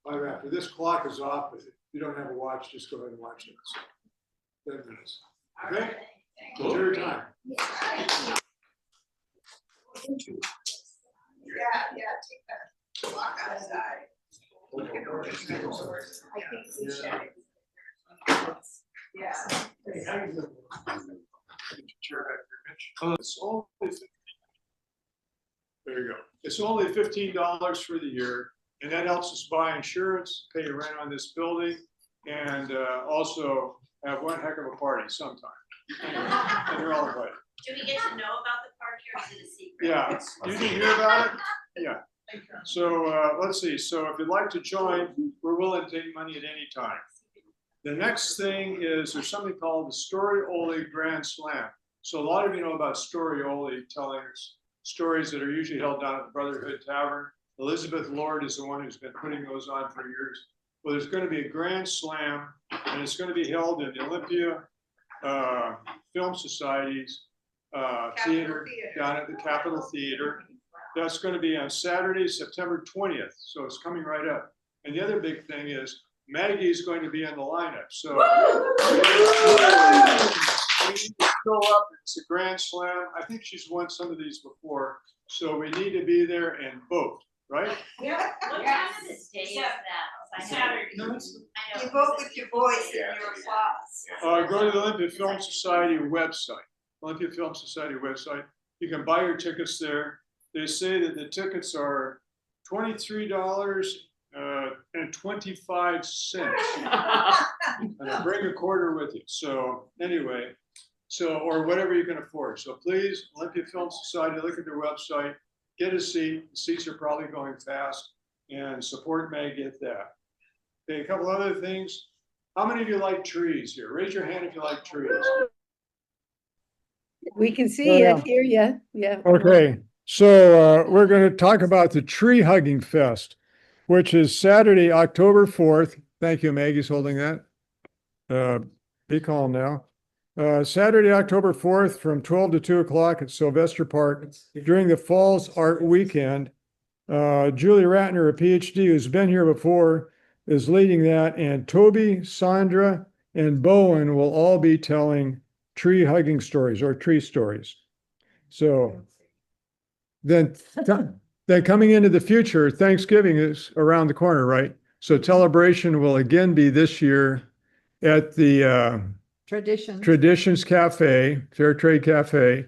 5 after. This clock is off, but if you don't have a watch, just go ahead and watch it. So 10 minutes. Okay? Cool. It's your time. Yeah, take that clock outside. I think we should. Yeah. Oh, it's only there you go. It's only $15 for the year, and that helps us buy insurance, pay rent on this building, and also have one heck of a party sometime. And you're all invited. Do we get to know about the park or is it a secret? Yeah, you can hear about it. Yeah. So let's see. So if you'd like to join, we're willing to take money at any time. The next thing is there's something called the Story-Oli Grand Slam. So a lot of you know about Story-Oli, telling stories that are usually held down at the Brotherhood Tavern. Elizabeth Lord is the one who's been putting those on for years. Well, there's going to be a Grand Slam, and it's going to be held in the Olympia Film Society's theater down at the Capitol Theater. That's going to be on Saturday, September 20th. So it's coming right up. And the other big thing is Maggie's going to be in the lineup. So we need to show up. It's a Grand Slam. I think she's won some of these before. So we need to be there and vote, right? Yeah. What time of the day is that? 'Cause I know- Saturday. No, it's- I know. You vote with your voice and your applause. Go to the Olympia Film Society website, Olympia Film Society website. You can buy your tickets there. They say that the tickets are $23 and 25 cents. And bring a quarter with you. So anyway, or whatever you can afford. So please, Olympia Film Society, look at their website, get a seat. The seats are probably going fast, and support Meg at that. Okay, a couple other things. How many of you like trees here? Raise your hand if you like trees. We can Oh, see yeah. it, hear you, yeah. Okay, so we're going to talk about the Tree Hugging Fest, which is Saturday, October 4th. Thank you, Maggie's holding that. Be calm now. Saturday, October 4th from 12 to 2 o'clock at Sylvester Park during the Falls Art Weekend. Julie Ratner, a PhD who's been here before, is leading that, and Toby, Sandra, and Bowen will all be telling tree hugging stories or tree stories. So then coming into the future, Thanksgiving is around the corner, right? So celebration will again be this year at the Traditions Cafe, Fair Trade Cafe.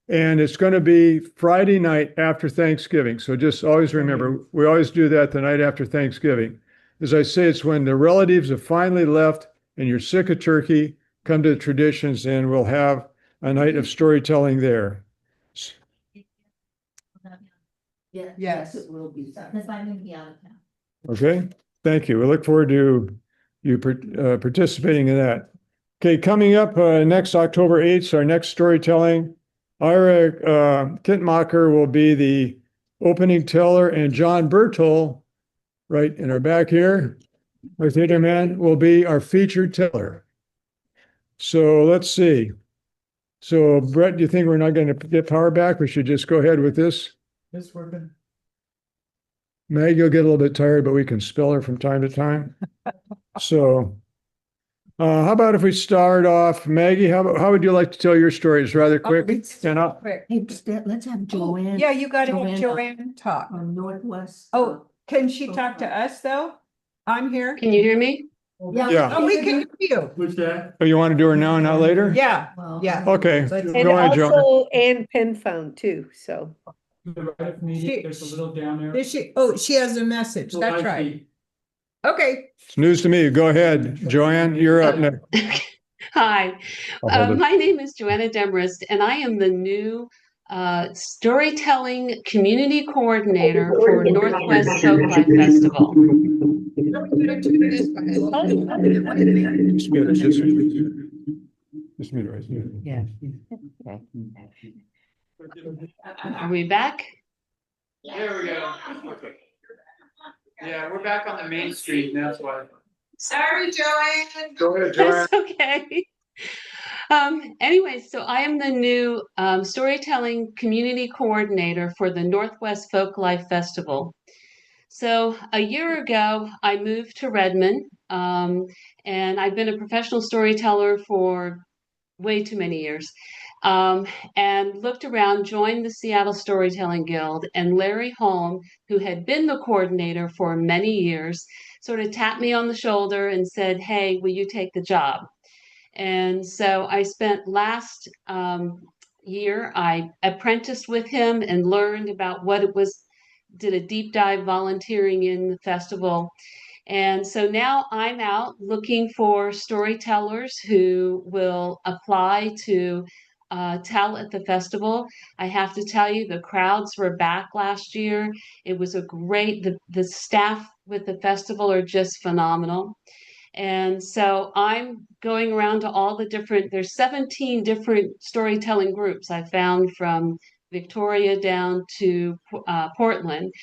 And it's going to be Friday night after Thanksgiving. So just always remember, we always do that the night after Thanksgiving. As I say, it's when the relatives have finally left and you're sick of turkey, come to the Traditions and we'll have a night of storytelling there. Yes, it will be. Because I'm gonna be out of town. Okay, thank you. We look forward to you participating in that. Okay, coming up next October 8th, our next storytelling. Ira Kintmacher will be the opening teller, and John Bertol, right in our back here, our theater man, will be our featured teller. So let's see. So Brett, do you think we're not going to get power back? We should just go ahead with this? It's working. Maggie will get a little bit tired, but we can spell her from time to time. So how about if we start off, Maggie, how would you like to tell your story? It's rather quick. And I'll- Hey, let's have Joanne. Yeah, you gotta have Joanne. Joanne talk. From Northwest. Oh, can she talk to us though? I'm here. Can you hear me? Yeah. Oh, we can hear Who's that? Oh, you want to do her now, not later? you. Yeah, Well, yeah. Okay, And go ahead, Joanne. also Ann Penn phone too, so. She- There's a little down there. Did she, oh, she has a message. That's right. Okay. It's news to me. Go ahead, Joanne, you're up next. Hi, I'll hold it. my name is Joanna Demarest, and I am the new storytelling community coordinator for Northwest Folklife Festival. Just mute it, just mute it right here. Yeah. Are we back? There we go. Okay. Yeah, we're back on the main street, and that's why. Sorry, Joanne. Go ahead, Joanne. That's okay. Anyway, so I am the new storytelling community coordinator for the Northwest Folklife Festival. So a year ago, I moved to Redmond, and I've been a professional storyteller for way too many years, and looked around, joined the Seattle Storytelling Guild, and Larry Holm, who had been the coordinator for many years, sort of tapped me on the shoulder and said, "Hey, will you take the job?" And so I spent last year, I apprenticed with him and learned about what it was, did a deep dive volunteering in the festival. And so now I'm out looking for storytellers who will apply to tell at the festival. I have to tell you, the crowds were back last year. It was a great, the staff with the festival are just phenomenal. And so I'm going around to all the different, there's 17 different storytelling groups I found from Victoria down to Portland.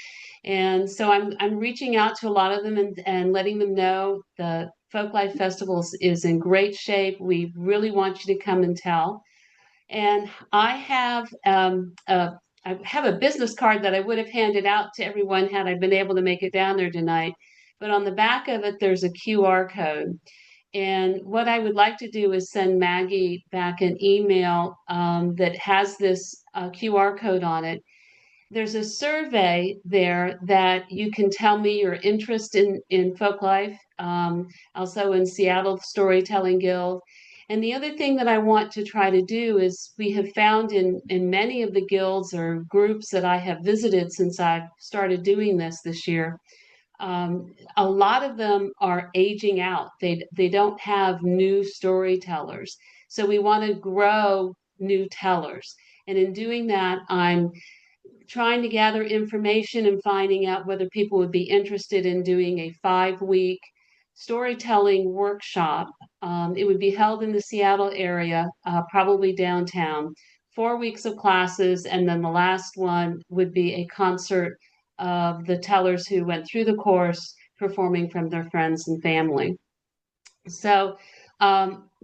And so I'm reaching out to a lot of them and letting them know the Folklife Festival is in great shape. We really want you to come and tell. And I have a business card that I would have handed out to everyone had I been able to make it down there tonight. But on the back of it, there's a QR code. And what I would like to do is send Maggie back an email that has this QR code on it. there's a survey there that you can tell me your interest in folk life, also in Seattle Storytelling Guild. And the other thing that I want to try to do is we have found in many of the guilds or groups that I have visited since I've started doing this year, a lot of them are aging out. They don't have new storytellers. So we want to grow new tellers. And in doing that, I'm trying to gather information and finding out whether people would be interested in doing a 5-week storytelling workshop. It would be held in the Seattle area, probably downtown, 4 weeks of classes, and then the last one would be a concert of the tellers who went through the course performing from their friends and family. So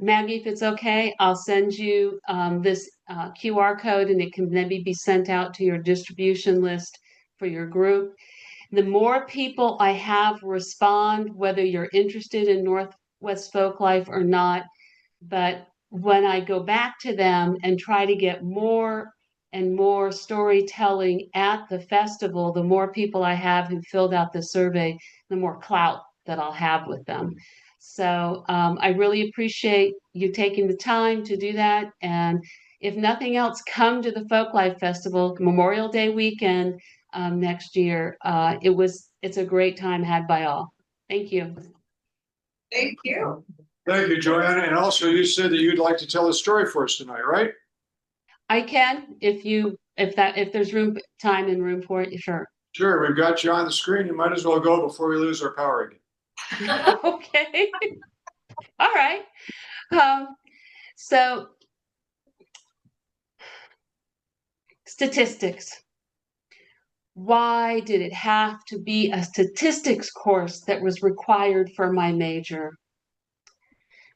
Maggie, if it's okay, I'll send you this QR code and it can maybe be sent out to your distribution list for your group. The more people I have respond, whether you're interested in Northwest Folklife or not, but when I go back to them and try to get more and more storytelling at the festival, the more people I have who filled out the survey, the more clout that I'll have with them. So I really appreciate you taking the time to do that. And if nothing else, come to the Folklife Festival Memorial Day weekend next year. It's a great time had by all. Thank you. Thank you. Thank you, Joanna. And also you said that you'd like to tell a story for us tonight, right? I can, if there's time and room for it, sure. Sure, we've got you on the screen. You might as well go before we lose our power again. Okay. All right. So statistics. Why did it have to be a statistics course that was required for my major?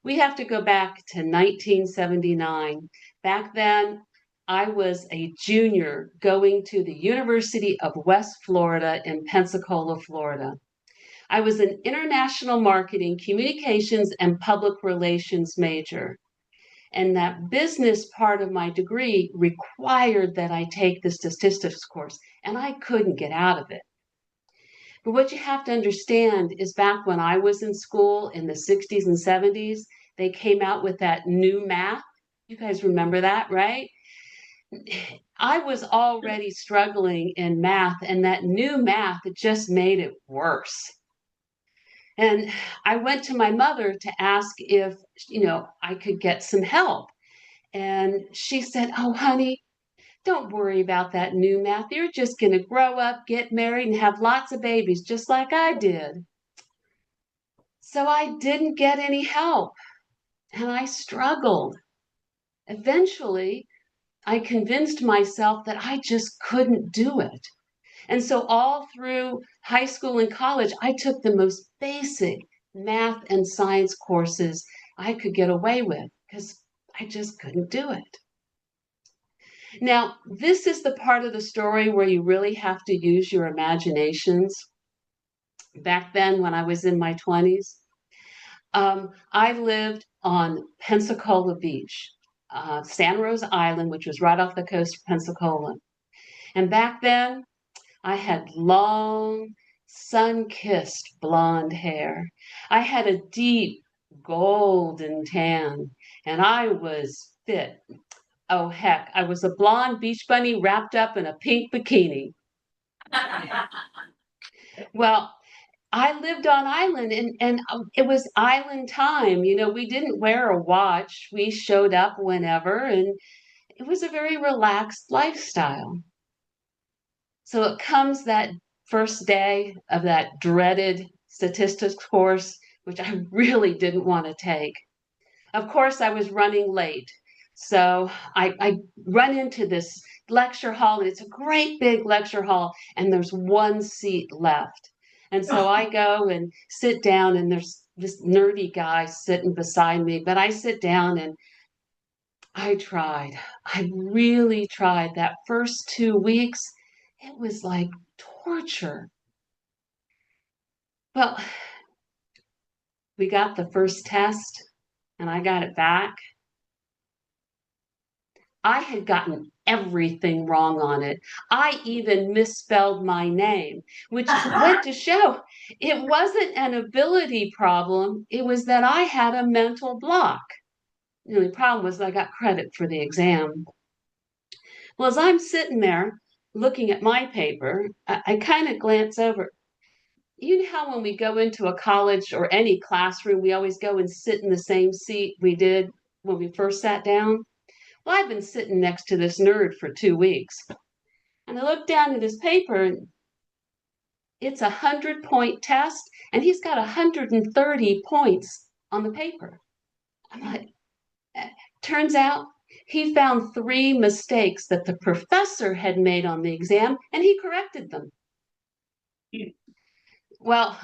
We have to go back to 1979. Back then, I was a junior going to the University of West Florida in Pensacola, Florida. I was an international marketing, communications, and public relations major. And that business part of my degree required that I take the statistics course, and I couldn't get out of it. But what you have to understand is back when I was in school in the 60s and 70s, they came out with that new math. You guys remember that, right? I was already struggling in math, and that new math just made it worse. And I went to my mother to ask if, I could get some help. And she said, "Oh, honey, don't worry about that new math. You're just going to grow up, get married, and have lots of babies, just like I did." So I didn't get any help, and I struggled. Eventually, I convinced myself that I just couldn't do it. And so all through high school and college, I took the most basic math and science courses I could get away with because I just couldn't do it. Now, this is the part of the story where you really have to use your imaginations. Back then, when I was in my 20s, I lived on Pensacola Beach, Santa Rosa Island, which was right off the coast of Pensacola. And back then, I had long, sun-kissed blonde hair. I had a deep golden tan, and I was fit. Oh, heck, I was a blonde beach bunny wrapped up in a pink bikini. Well, I lived on island and it was island time. We didn't wear a watch. We showed up whenever, and it was a very relaxed lifestyle. So it comes that first day of that dreaded statistics course, which I really didn't want to take. Of course, I was running late. So I run into this lecture hall, and it's a great big lecture hall, and there's one seat left. And so I go and sit down, and there's this nerdy guy sitting beside me, but I sit down and I tried. I really tried. That first 2 weeks, it was like torture. Well, we got the first test, and I got it back. I had gotten everything wrong on it. I even misspelled my name, which went to show it wasn't an ability problem. It was that I had a mental block. The only problem was I got credit for the exam. Well, as I'm sitting there looking at my paper, I kind of glance over. You know how when we go into a college or any classroom, we always go and sit in the same seat we did when we first sat down? Well, I've been sitting next to this nerd for 2 weeks. And I look down at his paper, and it's a 100-point test, and he's got 130 points on the paper. I'm like, turns out he found 3 mistakes that the professor had made on the exam, and he corrected them. Well,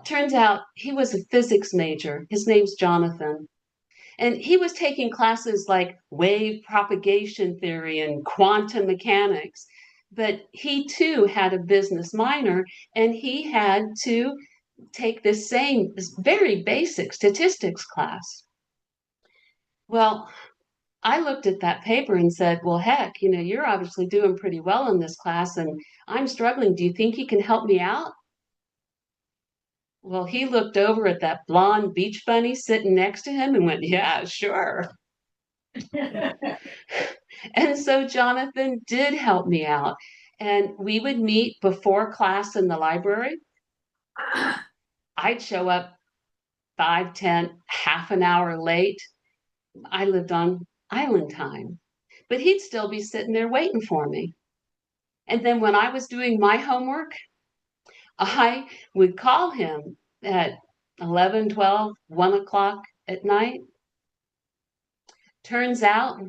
turns out he was a physics major. His name's Jonathan. And he was taking classes like wave propagation theory and quantum mechanics. But he too had a business minor, and he had to take this very basic statistics class. Well, I looked at that paper and said, well, heck, you're obviously doing pretty well in this class, and I'm struggling. Do you think you can help me out? Well, he looked over at that blonde beach bunny sitting next to him and went, yeah, sure. And so Jonathan did help me out. And we would meet before class in the library. I'd show up 5, 10, half an hour late. I lived on island time, but he'd still be sitting there waiting for me. And then when I was doing my homework, I would call him at 11, 12, 1 o'clock at night. Turns out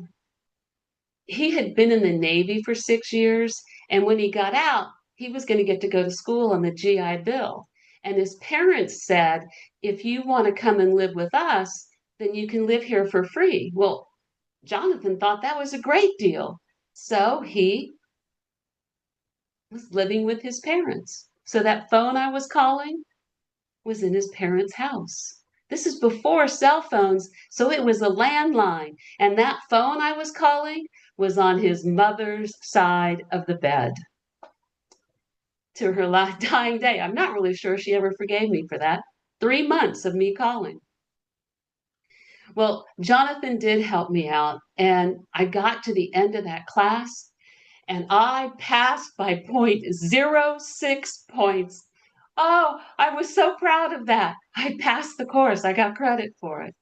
he had been in the Navy for 6 years, and when he got out, he was going to get to go to school on the GI Bill. And his parents said, if you want to come and live with us, then you can live here for free. Well, Jonathan thought that was a great deal. So he was living with his parents. So that phone I was calling was in his parents' house. This is before cell phones, so it was a landline. And that phone I was calling was on his mother's side of the bed. To her dying day. I'm not really sure she ever forgave me for that. 3 months of me calling. Well, Jonathan did help me out, and I got to the end of that class, and I passed by 0.06 points. Oh, I was so proud of that. I passed the course. I got credit for it.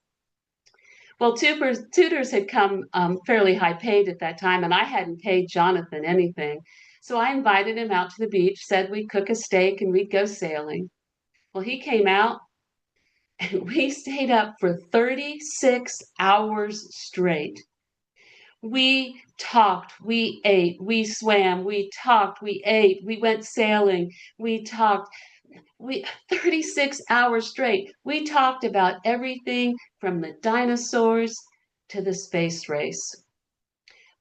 Well, tutors had come fairly high paid at that time, and I hadn't paid Jonathan anything. So I invited him out to the beach, said we'd cook a steak and we'd go sailing. Well, he came out, and we stayed up for 36 hours straight. We talked, we ate, we swam, we talked, we ate, we went sailing, we talked. 36 hours straight. We talked about everything from the dinosaurs to the space race.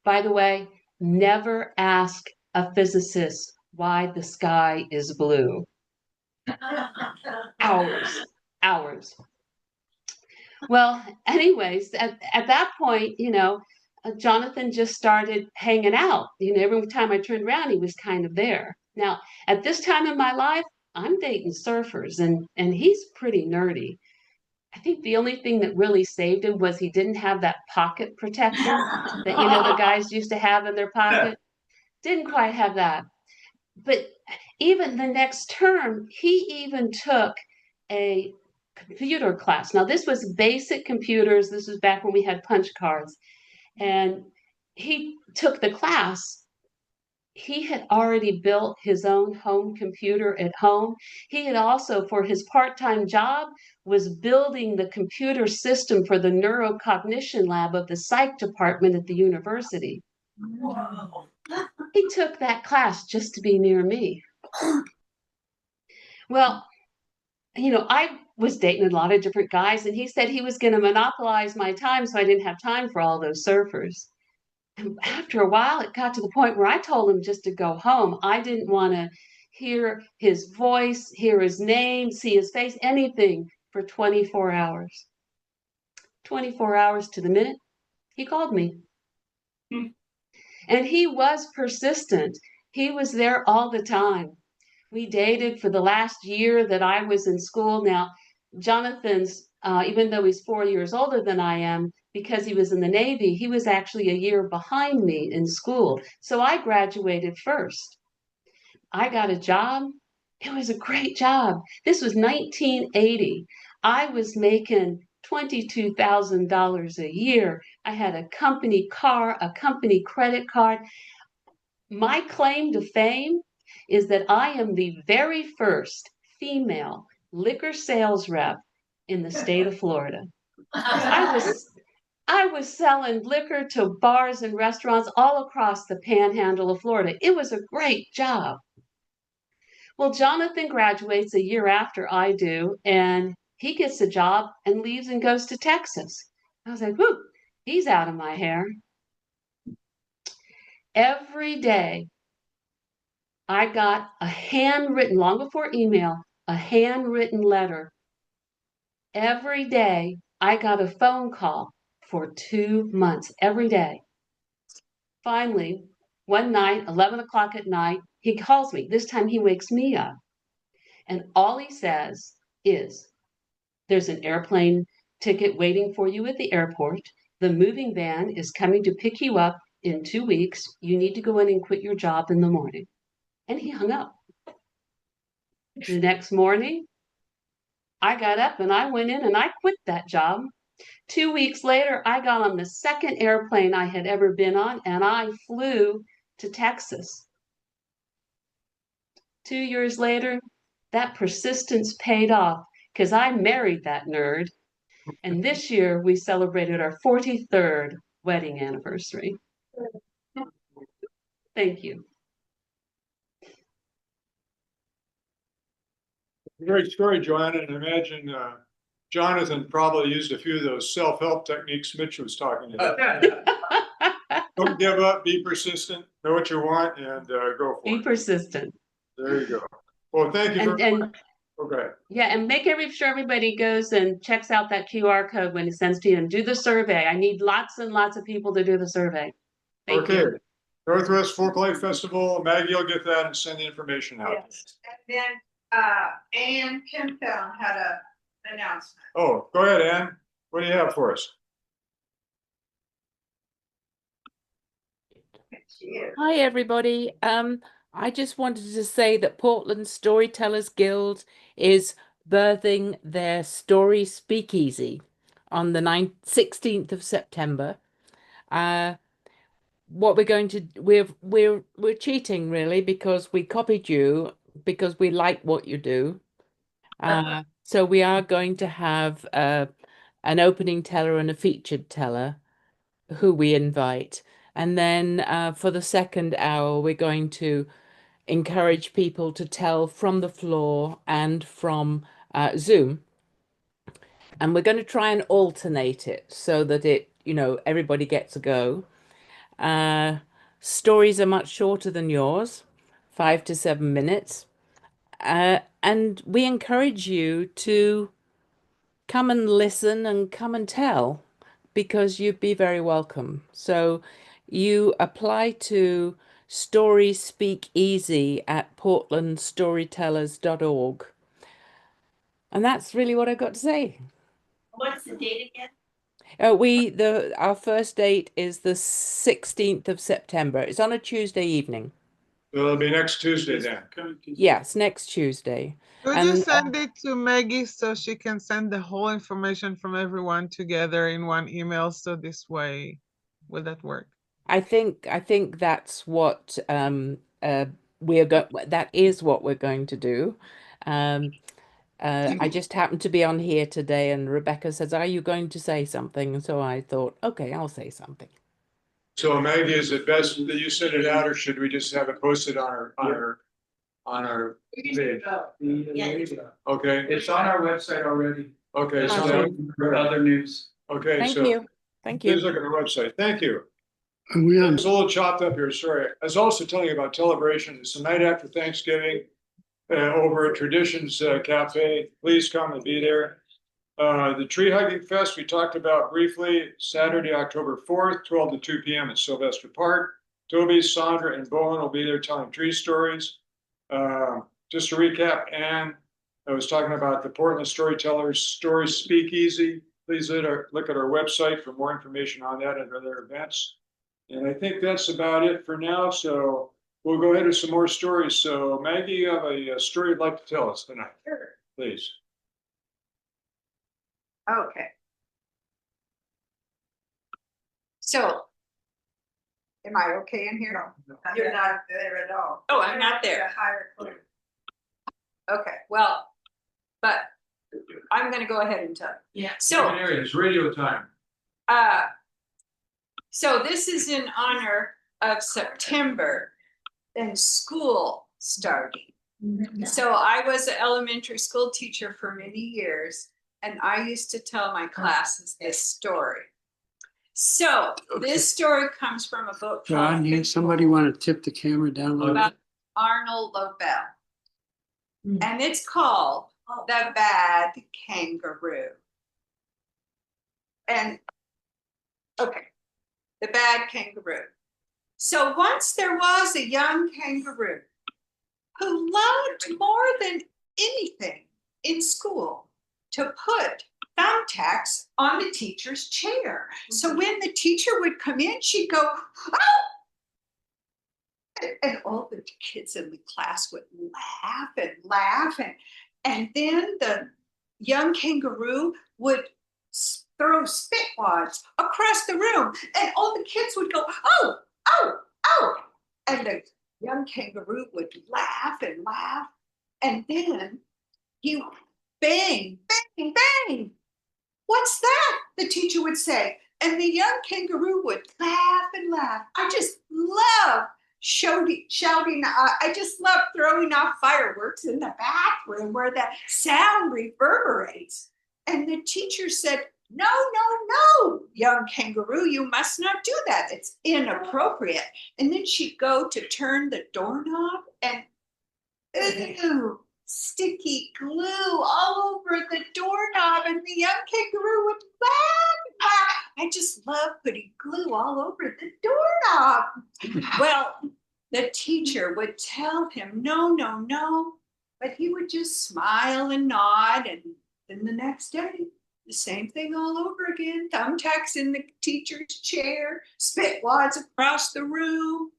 By the way, never ask a physicist why the sky is blue. Hours. Well, anyways, at that point, Jonathan just started hanging out. Every time I turned around, he was kind of there. Now, at this time in my life, I'm dating surfers, and he's pretty nerdy. I think the only thing that really saved him was he didn't have that pocket protector that, the guys used to have in their pocket. Didn't quite have that. But even the next term, he even took a computer class. Now, this was basic computers. This was back when we had punch cards. And he took the class. He had already built his own home computer at home. He had also, for his part-time job, was building the computer system for the neurocognition lab of the psych department at the university. Whoa. He took that class just to be near me. Well, I was dating a lot of different guys, and he said he was going to monopolize my time so I didn't have time for all those surfers. And after a while, it got to the point where I told him just to go home. I didn't want to hear his voice, hear his name, see his face, anything for 24 hours. 24 hours to the minute, he called me. And he was persistent. He was there all the time. We dated for the last year that I was in school. Now, Jonathan's, even though he's 4 years older than I am, because he was in the Navy, he was actually a year behind me in school. So I graduated first. I got a job. It was a great job. This was 1980. I was making $22,000 a year. I had a company car, a company credit card. My claim to fame is that I am the very first female liquor sales rep in the state of Florida. I was selling liquor to bars and restaurants all across the panhandle of Florida. It was a great job. Well, Jonathan graduates a year after I do, and he gets a job and leaves and goes to Texas. I was like, whoo, he's out of my hair. Every day, I got a handwritten, long before email, a handwritten letter. Every day, I got a phone call for 2 months, every day. Finally, one night, 11 o'clock at night, he calls me. This time he wakes me up. And all he says is, there's an airplane ticket waiting for you at the airport. The moving van is coming to pick you up in 2 weeks. You need to go in and quit your job in the morning. And he hung up. The next morning, I got up and I went in and I quit that job. 2 weeks later, I got on the second airplane I had ever been on and I flew to Texas. 2 years later, that persistence paid off because I married that nerd. And this year we celebrated our 43rd wedding anniversary. Thank you. Great story, Joanna, and imagine Jonathan probably used a few of those self-help techniques Mitch was talking about. Don't give up, be persistent, know what you want, and go for it. Be persistent. There you go. Well, thank you very much. Okay. Yeah, and make sure everybody goes and checks out that QR code when it sends to you and do the survey. I need lots and lots of people to do the survey. Thank you. Northwest Folklife Festival, Maggie will get that and send the information out. Yes, and then Ann Pintown had a announcement. Oh, go ahead, Ann. What do you have for us? Hi, everybody. I just wanted to say that Portland Storytellers Guild is birthing their story speakeasy on the 16th of September. What we're going to we're cheating really because we copied you because we like what you do. So we are going to have an opening teller and a featured teller who we invite. And then for the second hour, we're going to encourage people to tell from the floor and from Zoom. And we're going to try and alternate it so that everybody gets a go. Stories are much shorter than yours, 5 to 7 minutes. And we encourage you to come and listen and come and tell, because you'd be very welcome. So you apply to Story Speak Easy at portlandstorytellers.org. And that's really what I've got to say. What's the date again? Our first date is the 16th of September. It's on a Tuesday evening. It'll be next Tuesday then. Yes, next Tuesday. Could you send it to Maggie so she can send the whole information from everyone together in one email? So this way, will that work? I think that's what that is what we're going to do. I just happened to be on here today and Rebecca says, are you going to say something? And so I thought, okay, I'll say something. So Maggie, is it best that you send it out or should we just have it posted on our page? Okay. It's on our website already. Okay. It's So on other news. okay. Thank So you. Thank you. please look at our website. Thank you. We on It's a little chopped up here, sorry. I was also telling you about Celebration. It's the night after Thanksgiving over at Traditions Cafe. Please come and be there. The Tree Hugging Fest we talked about briefly, Saturday, October 4th, 12 to 2 p.m. at Sylvester Park. Toby, Sandra, and Bowen will be there telling tree stories. Just to recap, Anne, I was talking about the Portland Storytellers Story Speakeasy. Please look at our website for more information on that and other events. And I think that's about it for now. So we'll go ahead with some more stories. So Maggie, you have a story you'd like to tell us tonight. Sure. Please. Okay. So, am I okay in here? No. You're not there at all. Oh, I'm not there. Okay, well, but I'm gonna go ahead and tell. Yeah. So, It's radio time. so this is in honor of September and school starting. So I was an elementary school teacher for many years, and I used to tell my classes this story. So this story comes from a book John, called here, somebody want to tip the camera down a little about bit? Arnold Lobel. And it's called The Bad Kangaroo. And, okay, The Bad Kangaroo. So once there was a young kangaroo who loved more than anything in school to put thumbtacks on the teacher's chair. So when the teacher would come in, she'd go, "Oh!" And all the kids in the class would laugh and laugh. And then the young kangaroo would throw spit wads across the room. And all the kids would go, "Oh, oh, oh." And the young kangaroo would laugh and laugh. And then he bang, bang, bang. "What's that?" the teacher would say. And the young kangaroo would laugh and laugh. I just love shouting. I just love throwing off fireworks in the bathroom where the sound reverberates. And the teacher said, "No, no, no, young kangaroo, you must not do that. It's inappropriate." And then she'd go to turn the doorknob and ooh, sticky glue all over the doorknob, and the young kangaroo would laugh. I just love putting glue all over the doorknob. Well, the teacher would tell him, "No, no, no," but he would just smile and nod. And then the next day, the same thing all over again. Thumbtacks in the teacher's chair, spit wads across the room,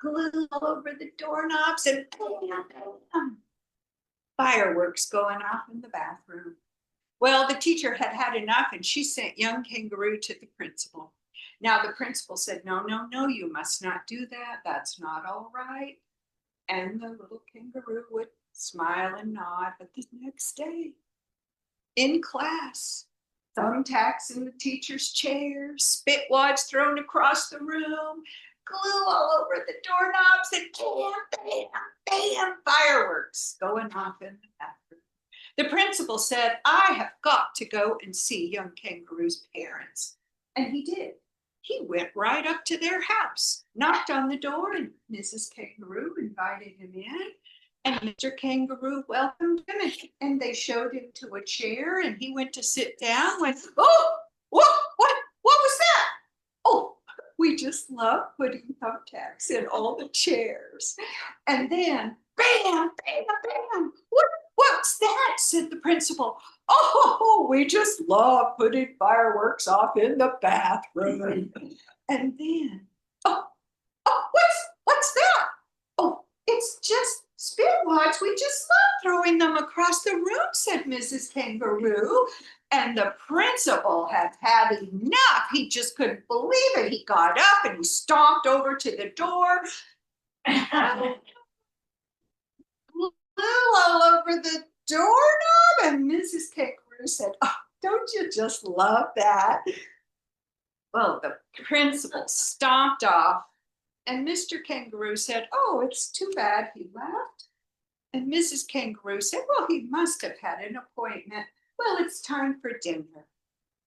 glue all over the doorknobs, and fireworks going off in the bathroom. Well, the teacher had had enough, and she sent young kangaroo to the principal. Now the principal said, "No, no, no, you must not do that. That's not all right." And the little kangaroo would smile and nod. But the next day, in class, thumbtacks in the teacher's chair, spit wads thrown across the room, glue all over the doorknobs, and bam, bam, bam, fireworks going off in the bathroom. The principal said, "I have got to go and see young kangaroo's parents." And he did. He went right up to their house, knocked on the door, and Mrs. Kangaroo invited him in. And Mr. Kangaroo welcomed him, and they showed him to a chair, and he went to sit down. Went, "Oh, what was that?" "Oh, we just love putting thumbtacks in all the chairs." And then, bam, bam, bam. "What's that?" said the principal. "Oh, we just love putting fireworks off in the bathroom." And then, oh, what's that?" "Oh, it's just spit wads. We just love throwing them across the room," said Mrs. Kangaroo. And the principal had had enough. He just couldn't believe it. He got up and he stomped over to the door. Glue all over the doorknob. And Mrs. Kangaroo said, "Oh, don't you just love that?" Well, the principal stomped off, and Mr. Kangaroo said, "Oh, it's too bad he left." And Mrs. Kangaroo said, "Well, he must have had an appointment. Well, it's time for dinner."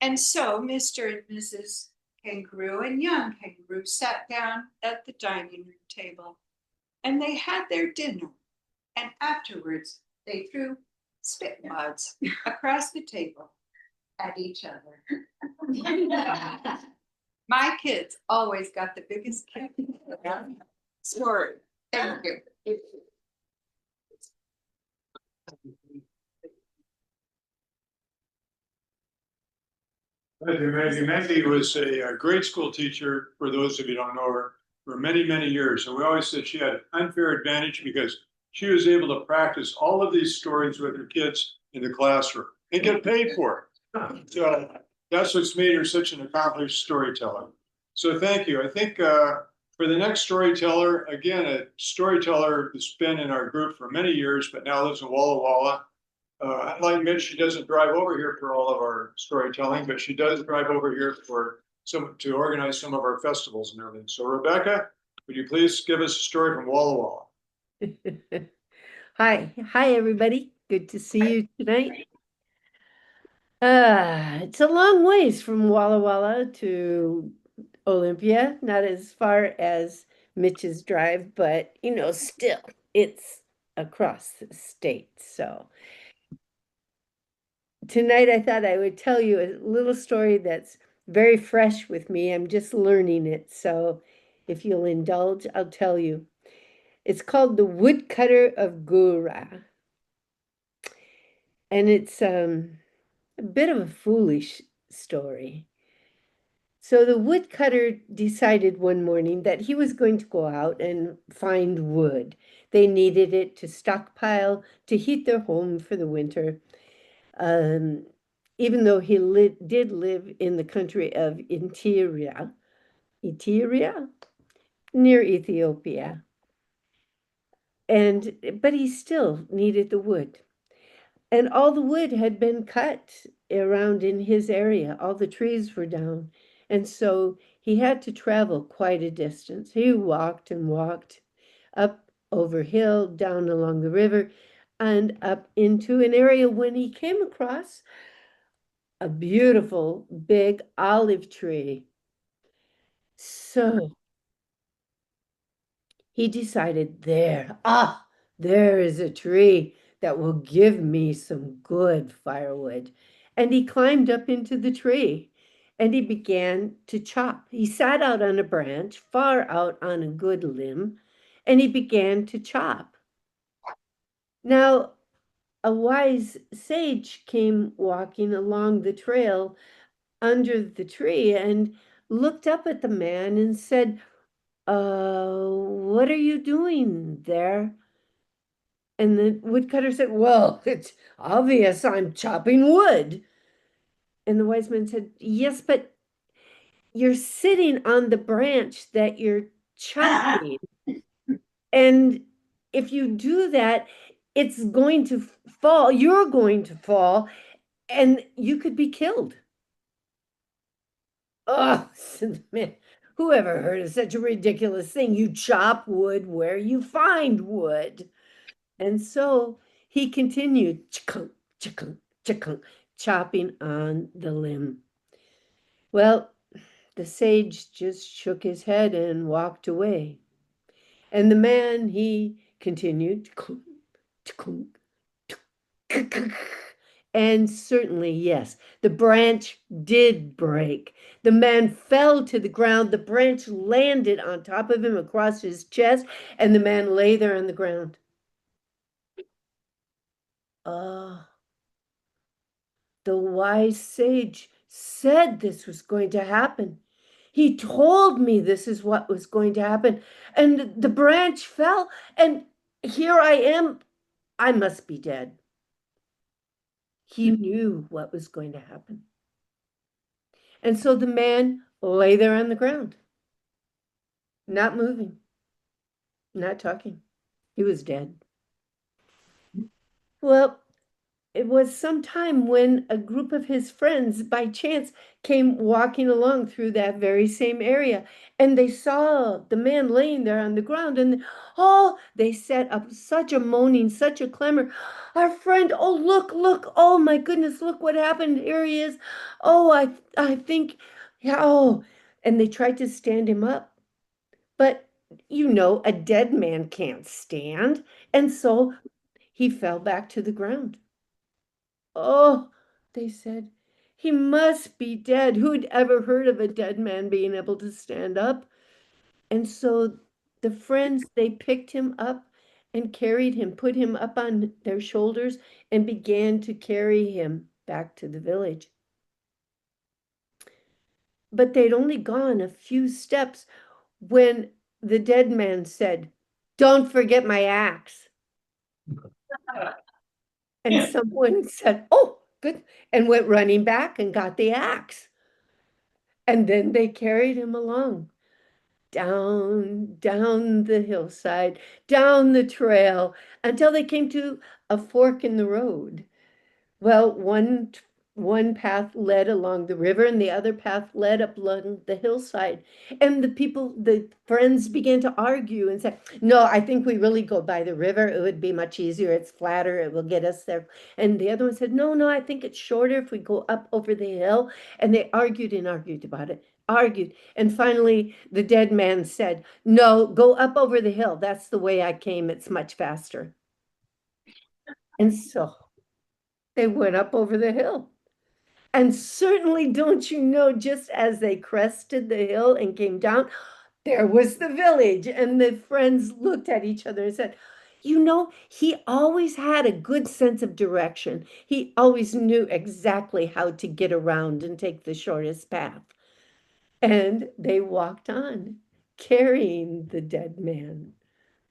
And so Mr. and Mrs. Kangaroo and young Kangaroo sat down at the dining room table, and they had their dinner. And afterwards, they threw spit wads across the table at each other. My kids always got the biggest kick. Story. Thank you. Thank you, Maggie. Maggie was a grade school teacher, for those of you who don't know her, for many, many years. And we always said she had an unfair advantage because she was able to practice all of these stories with her kids in the classroom and get paid for it. So that's what's made her such an accomplished storyteller. So thank you. I think for the next storyteller, again, a storyteller that's been in our group for many years, but now lives in Walla Walla. Like Mitch, she doesn't drive over here for all of our storytelling, but she does drive over here for to organize some of our festivals and everything. So Rebecca, would you please give us a story from Walla Walla? Hi, everybody. Good to see you tonight. It's a long ways from Walla Walla to Olympia, not as far as Mitch's drive, but still, it's across the state. So tonight I thought I would tell you a little story that's very fresh with me. I'm just learning it. So if you'll indulge, I'll tell you. It's called The Woodcutter of Gura. And it's a bit of a foolish story. So the woodcutter decided one morning that he was going to go out and find wood. They needed it to stockpile, to heat their home for the winter. Even though he did live in the country of Eritrea, near Ethiopia. But he still needed the wood. And all the wood had been cut around in his area. All the trees were down. And so he had to travel quite a distance. He walked and walked up over hill, down along the river, and up into an area when he came across a beautiful big olive tree. So he decided there is a tree that will give me some good firewood. And he climbed up into the tree and he began to chop. He sat out on a branch, far out on a good limb, and he began to chop. Now, a wise sage came walking along the trail under the tree and looked up at the man and said, what are you doing there? And the woodcutter said, well, it's obvious I'm chopping wood. And the wise man said, yes, but you're sitting on the branch that you're chopping. And if you do that, it's going to fall. You're going to fall and you could be killed. Oh, said the man, who ever heard of such a ridiculous thing? You chop wood where you find wood. And so he continued, chikunk, chikunk, chikunk, chopping on the limb. Well, the sage just shook his head and walked away. And the man, he continued, chikunk, chikunk, chikunk. And certainly, yes, the branch did break. The man fell to the ground. The branch landed on top of him across his chest, and the man lay there on the ground. The wise sage said this was going to happen. He told me this is what was going to happen. And the branch fell, and here I am. I must be dead. He knew what was going to happen. And so the man lay there on the ground, not moving, not talking. He was dead. Well, it was some time when a group of his friends by chance came walking along through that very same area, and they saw the man laying there on the ground, and they set up such a moaning, such a clamor. Our friend, oh look, oh my goodness, look what happened. Here he is. Oh, I think, yeah, oh. And they tried to stand him up, but a dead man can't stand, and so he fell back to the ground. Oh, they said, He must be dead. Who'd ever heard of a dead man being able to stand up? And so the friends, they picked him up and carried him, put him up on their shoulders, and began to carry him back to the village. But they'd only gone a few steps when the dead man said, "Don't forget my axe." And someone said, "Oh, good," and went running back and got the axe. And then they carried him along, down the hillside, down the trail, until they came to a fork in the road. Well, one path led along the river and the other path led up along the hillside. And the friends began to argue and say, "No, I think we really go by the river. It would be much easier. It's flatter. It will get us there." And the other one said, "No, I think it's shorter if we go up over the hill." And they argued and argued about it, argued. And finally, the dead man said, "No, go up over the hill. That's the way I came. It's much faster." And so they went up over the hill. And certainly, don't you know, just as they crested the hill and came down, there was the village. And the friends looked at each other and said, "You know, he always had a good sense of direction. He always knew exactly how to get around and take the shortest path." And they walked on, carrying the dead man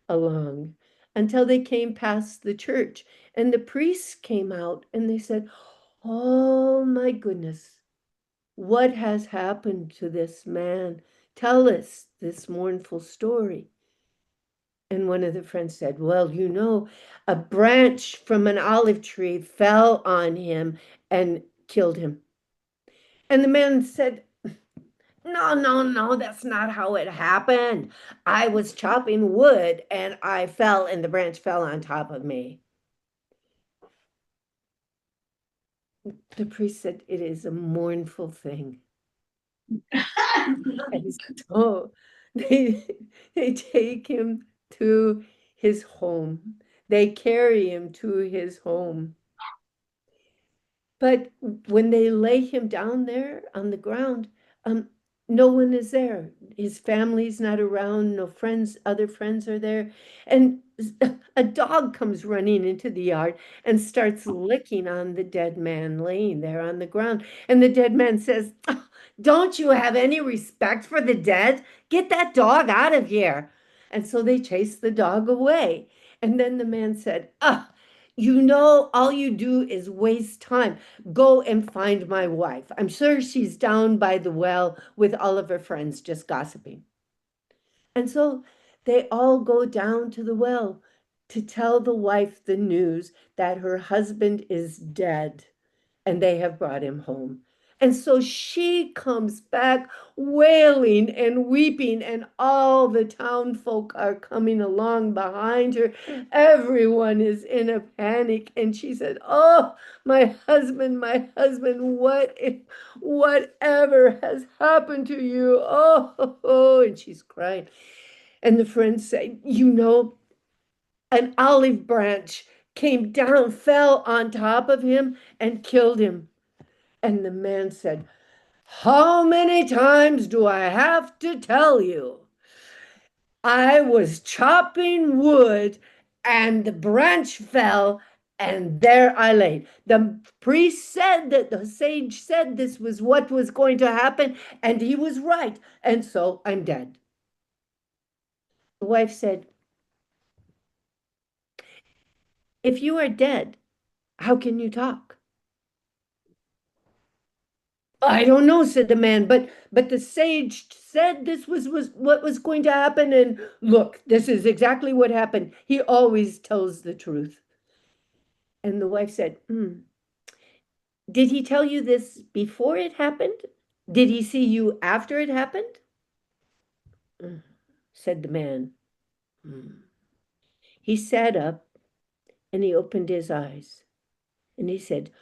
along until they came past the church. And the priests came out and they said, "Oh my goodness, what has happened to this man? Tell us this mournful story." And one of the friends said, "Well, you know, a branch from an olive tree fell on him and killed him." And the man said, No, that's not how it happened. I was chopping wood and I fell and the branch fell on top of me." The priest said, "It is a mournful thing." And so they, they take him to his home. They carry him to his home. But when they lay him down there on the ground, no one is there. His family's not around, no friends, other friends are there. And a dog comes running into the yard and starts licking on the dead man laying there on the ground. And the dead man says, "Oh, don't you have any respect for the dead? Get that dog out of here." And so they chased the dog away. And then the man said, "You know, all you do is waste time. Go and find my wife. I'm sure she's down by the well with all of her friends just gossiping." And so they all go down to the well to tell the wife the news that her husband is dead and they have brought him home. And so she comes back wailing and weeping, and all the town folk are coming along behind her. Everyone is in a panic. And she said, "Oh, my husband, whatever has happened to you? Oh," and she's crying. And the friends say, "You know, an olive branch came down, fell on top of him, and killed him." And the man said, "How many times do I have to tell you? I was chopping wood and the branch fell and there I lay." The priest said that the sage said this was what was going to happen, and he was right. And so I'm dead. The wife said, "If you are dead, how can you talk?" "I don't know," said the man, but the sage said this was what was going to happen, and look, this is exactly what happened. He always tells the truth." And the wife said, "Did he tell you this before it happened? Did he see you after it happened?" Said the man. He sat up and he opened his eyes and he said,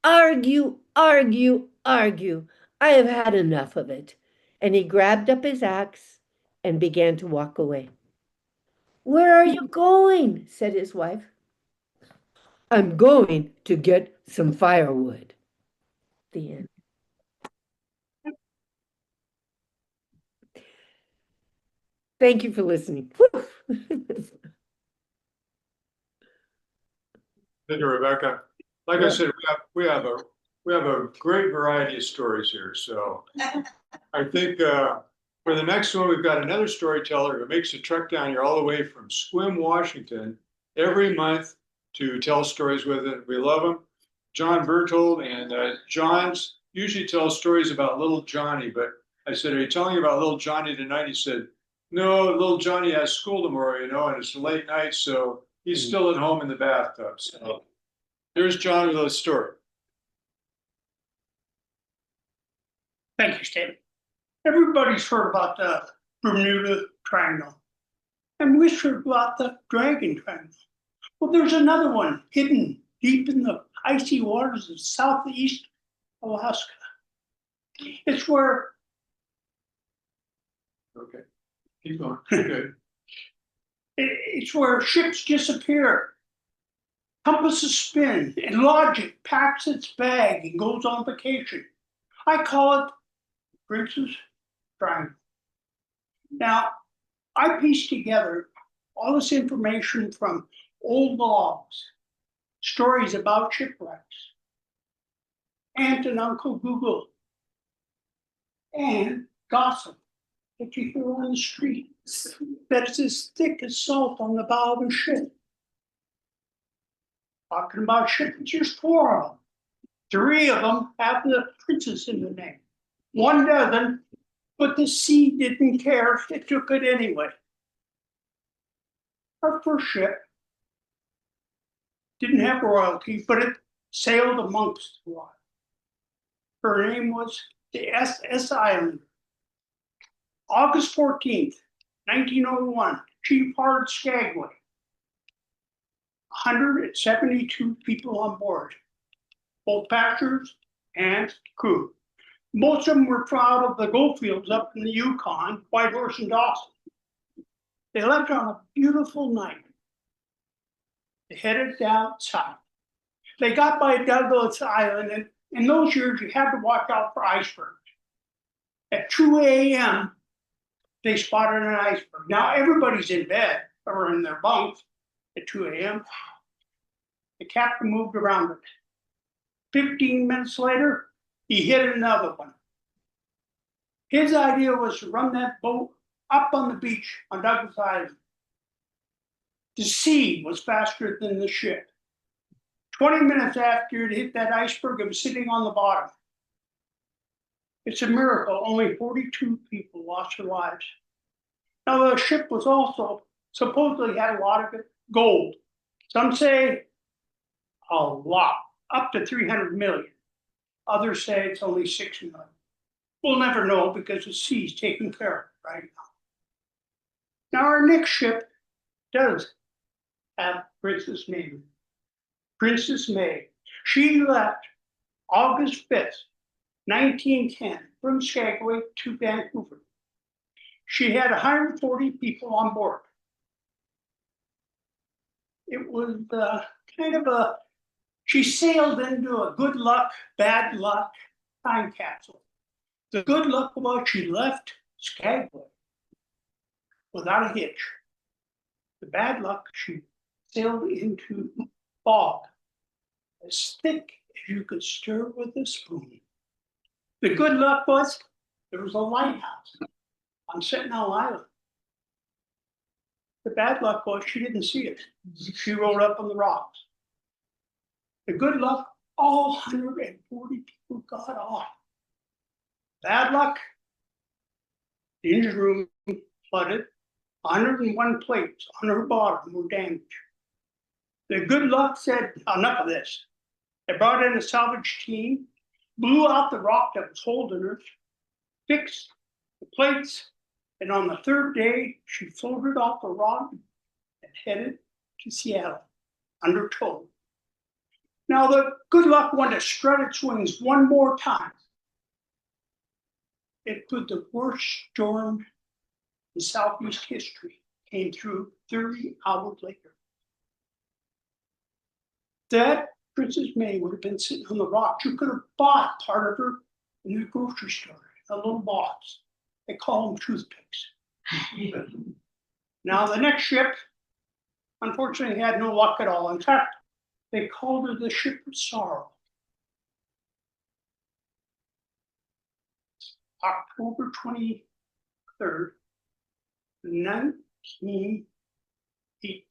"Argue, argue, argue. I have had enough of it." And he grabbed up his axe and began to walk away. "Where are you going?" said his wife. "I'm going to get some firewood." The end. Thank you for listening. Thank you, Rebecca. Like I said, we have a great variety of stories here. So I think for the next one, we've got another storyteller who makes a trek down here all the way from Sequim, Washington, every month to tell stories with it. We love him. John Berthold, and John's usually tells stories about little Johnny, but I said, "Are you telling about little Johnny tonight?" He said, "No, little Johnny has school tomorrow, and it's a late night, so he's still at home in the bathtub." So there's John with a story. Thank you, Stan. Everybody's heard about the Bermuda Triangle, and we've heard about the Dragon Triangle. Well, there's another one hidden deep in the icy waters of southeast Alaska. It's where Okay, keep going. Good. it's where ships disappear, compasses spin, and logic packs its bag and goes on vacation. I call it Princess Triangle. Now, I pieced together all this information from old logs, stories about shipwrecks, Aunt and Uncle Google, and gossip that you hear on the street that's as thick as salt on the bow of a ship. Talking about ships, just 4 of them. 3 of them have the princess in the name. 1 doesn't, but the sea didn't care. It took it anyway. Our first ship didn't have royalty, but it sailed amongst the water. Her name was the SS Islander. August 14th, 1901, Chief Hard Skagway. 172 people on board, both passengers and crew. Most of them were proud of the gold fields up in the Yukon, Whitehorse and Dawson. They left on a beautiful night. They headed down south. They got by Douglas Island, and in those years, you had to watch out for icebergs. At 2 a.m., they spotted an iceberg. Now everybody's in bed or in their bunks at 2 a.m. The captain moved around it. 15 minutes later, he hit another one. His idea was to run that boat up on the beach on Douglas Island. The sea was faster than the ship. 20 minutes after it hit that iceberg, it was sitting on the bottom. It's a miracle only 42 people lost their lives. Now, the ship was also supposedly had a lot of gold. Some say a lot, up to 300 million. Others say it's only 6 million. We'll never know because the sea's taking care of it right now. Now, our next ship does have Princess name. Princess May. She left August 5th, 1910, from Skagway to Vancouver. She had 140 people on board. It was she sailed into a good luck, bad luck time capsule. The good luck was she left Skagway without a hitch. The bad luck, she sailed into fog as thick as you could stir with a spoon. The good luck was there was a lighthouse on Sentinel Island. The bad luck was she didn't see it. She rolled up on the rocks. The good luck, all 140 people got off. Bad luck, the engine room flooded. 101 plates on her bottom were damaged. The good luck said, enough of this. They brought in a salvage team, blew out the rock that was holding her, fixed the plates, and on the 3rd day, she floated off the rock and headed to Seattle under tow. Now, the good luck wanted to strut its wings one more time. It put the worst storm in Southeast history, came through 30 hours later. That Princess May would have been sitting on the rocks. You could have bought part of her in the grocery store, a little box. They call them toothpicks. Now, the next ship, unfortunately, had no luck at all. In fact, they called her the ship of sorrow. October 23rd, 1980.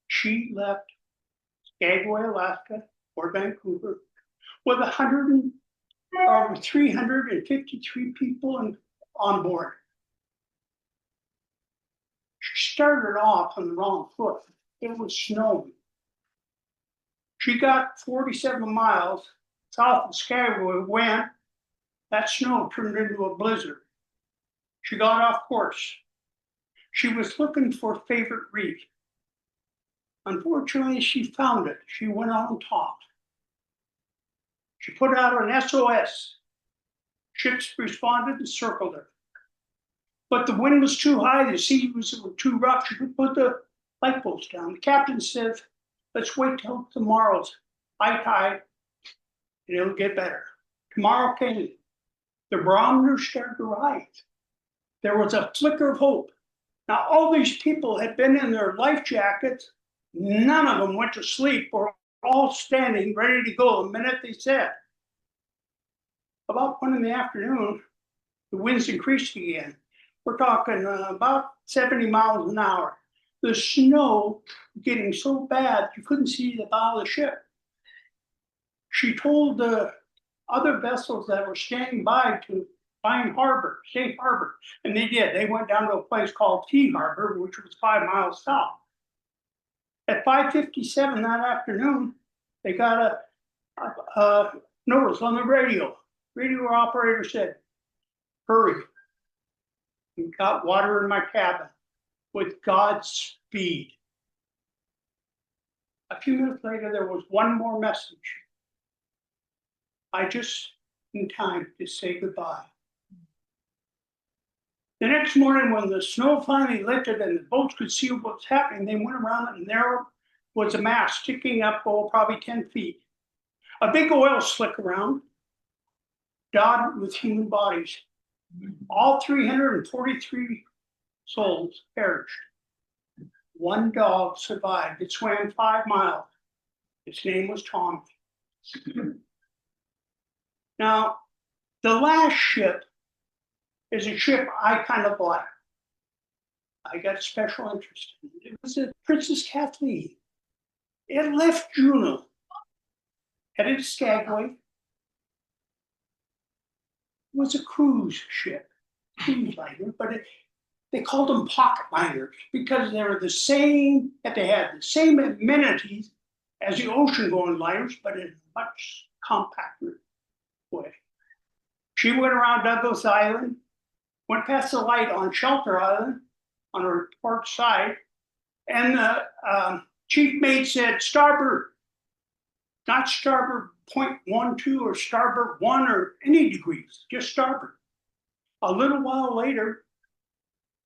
She left Skagway, Alaska, or Vancouver, with 353 people on board. She started off on the wrong foot. It was snowing. She got 47 miles south of Skagway when that snow turned into a blizzard. She got off course. She was looking for a favorite reef. Unfortunately, she found it. She went on top. She put out an SOS. Ships responded and circled her. But the wind was too high, the sea was too rough. She could put the lifeboats down. The captain said, let's wait till tomorrow's high tide and it'll get better. Tomorrow came. The barometer started to rise. There was a flicker of hope. Now, all these people had been in their life jackets. None of them went to sleep or all standing ready to go the minute they said. About 1 in the afternoon, the winds increased again. We're talking about 70 miles an hour. The snow getting so bad you couldn't see the bow of the ship. She told the other vessels that were standing by to find harbor, safe harbor, and they did. They went down to a place called Tea Harbor, which was 5 miles south. At 5:57 that afternoon, they got a notice on the radio. Radio operator said, hurry. We got water in my cabin with God's speed. A few minutes later, there was one more message. I just in time to say goodbye. The next morning, when the snow finally lifted and the boats could see what was happening, they went around and there was a mast sticking up, probably 10 feet. A big oil slick around, dotted with human bodies. All 343 souls perished. One dog survived. It swam 5 miles. Its name was Tommy. Now, the last ship is a ship I kind of like. I got a special interest in it. It was a Princess Kathleen. It left Juneau, headed to Skagway. It was a cruise ship, cruise liner, but they called them pocket liners because they were the same, that they had the same amenities as the ocean-going liners, but in a much compacter way. She went around Douglas Island, went past the light on Shelter Island on her port side, and the chief mate said, starboard, not starboard 0.12 or starboard 1 or any degrees, just starboard. A little while later,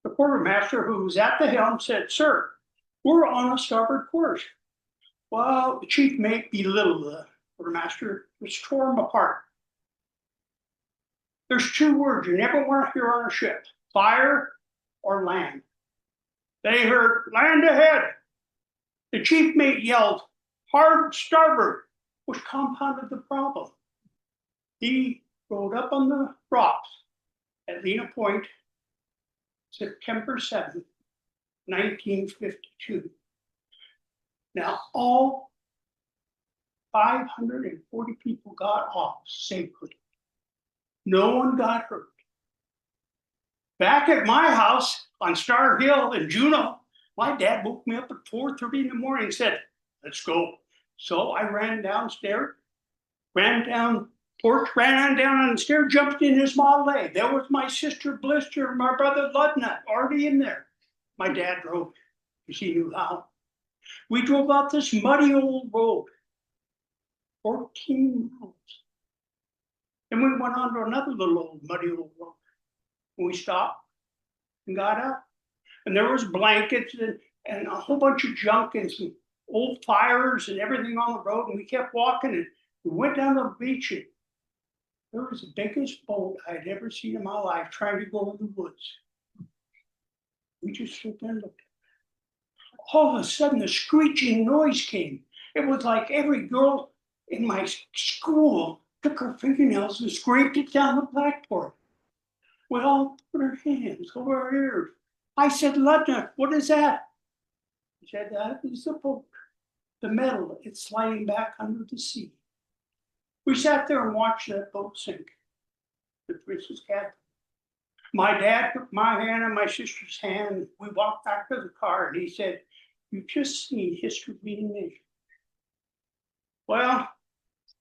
the quartermaster who was at the helm said, sir, we're on a starboard course. Well, the chief mate belittled the quartermaster, which tore him apart. There's 2 words you never want to hear on a ship, fire or land. They heard land ahead. The chief mate yelled, hard starboard, which compounded the problem. He rode up on the rocks at Lena Point, September 7th, 1952. Now, all 540 people got off safely. No one got hurt. Back at my house on Star Hill in Juneau, my dad woke me up at 4:30 in the morning and said, let's go. So I ran downstairs, ran down porch, ran on down on the stair, jumped in his Model A. There was my sister Blister and my brother Ludnut already in there. My dad drove because he knew how. We drove out this muddy old road, 14 miles. Then we went on to another little old muddy old road. And we stopped and got out. And there was blankets and a whole bunch of junk and some old fires and everything on the road. And we kept walking and we went down to the beach and there was the biggest boat I had ever seen in my life trying to go in the woods. We just stood there and looked. All of a sudden, a screeching noise came. It was like every girl in my school took her fingernails and scraped it down the blackboard. We all put our hands over our ears. I said, Ludner, what is that? He said, that is the boat. The metal, it's sliding back under the sea. We sat there and watched that boat sink. The Princess Catherine. My dad took my hand and my sister's hand. We walked back to the car and he said, you've just seen history being made. Well,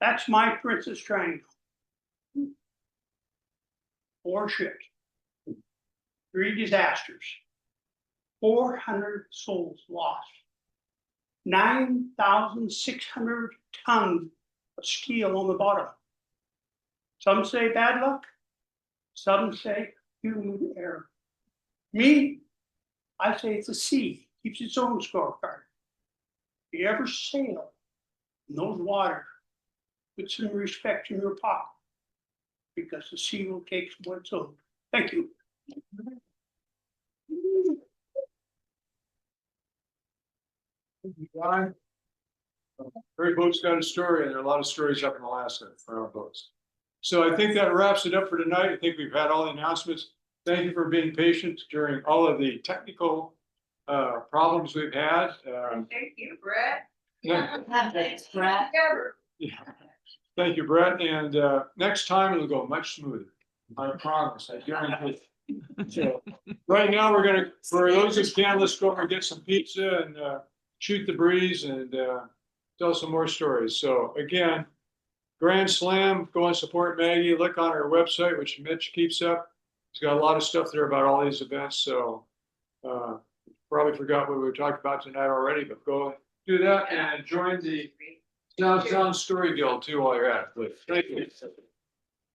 that's my Princess Triangle. 4 ships, 3 disasters, 400 souls lost, 9,600 tons of steel on the bottom. Some say bad luck, some say human error. Me, I say it's a sea, keeps its own scorecard. If you ever sail in those waters, put some respect in your pocket, because the sea will take what's owed. Thank you. John. Every boat's got a story, and there are a lot of stories up in Alaska for our boats. So I think that wraps it up for tonight. I think we've had all the announcements. Thank you for being patient during all of the technical problems we've had. Thank you, Brett. Yeah. Thanks, Brett. Yeah. Thank you, Brett. And next time it'll go much smoother. I promise. I guarantee. So right now we're gonna, for those who can, let's go over and get some pizza and shoot the breeze and tell some more stories. So again, Grand Slam, go and support Maggie. Look on her website, which Mitch keeps up. He's got a lot of stuff there about all these events. So probably forgot what we talked about tonight already, but go do that and join the Downtown Story Guild too while you're at it. Please. Thank you.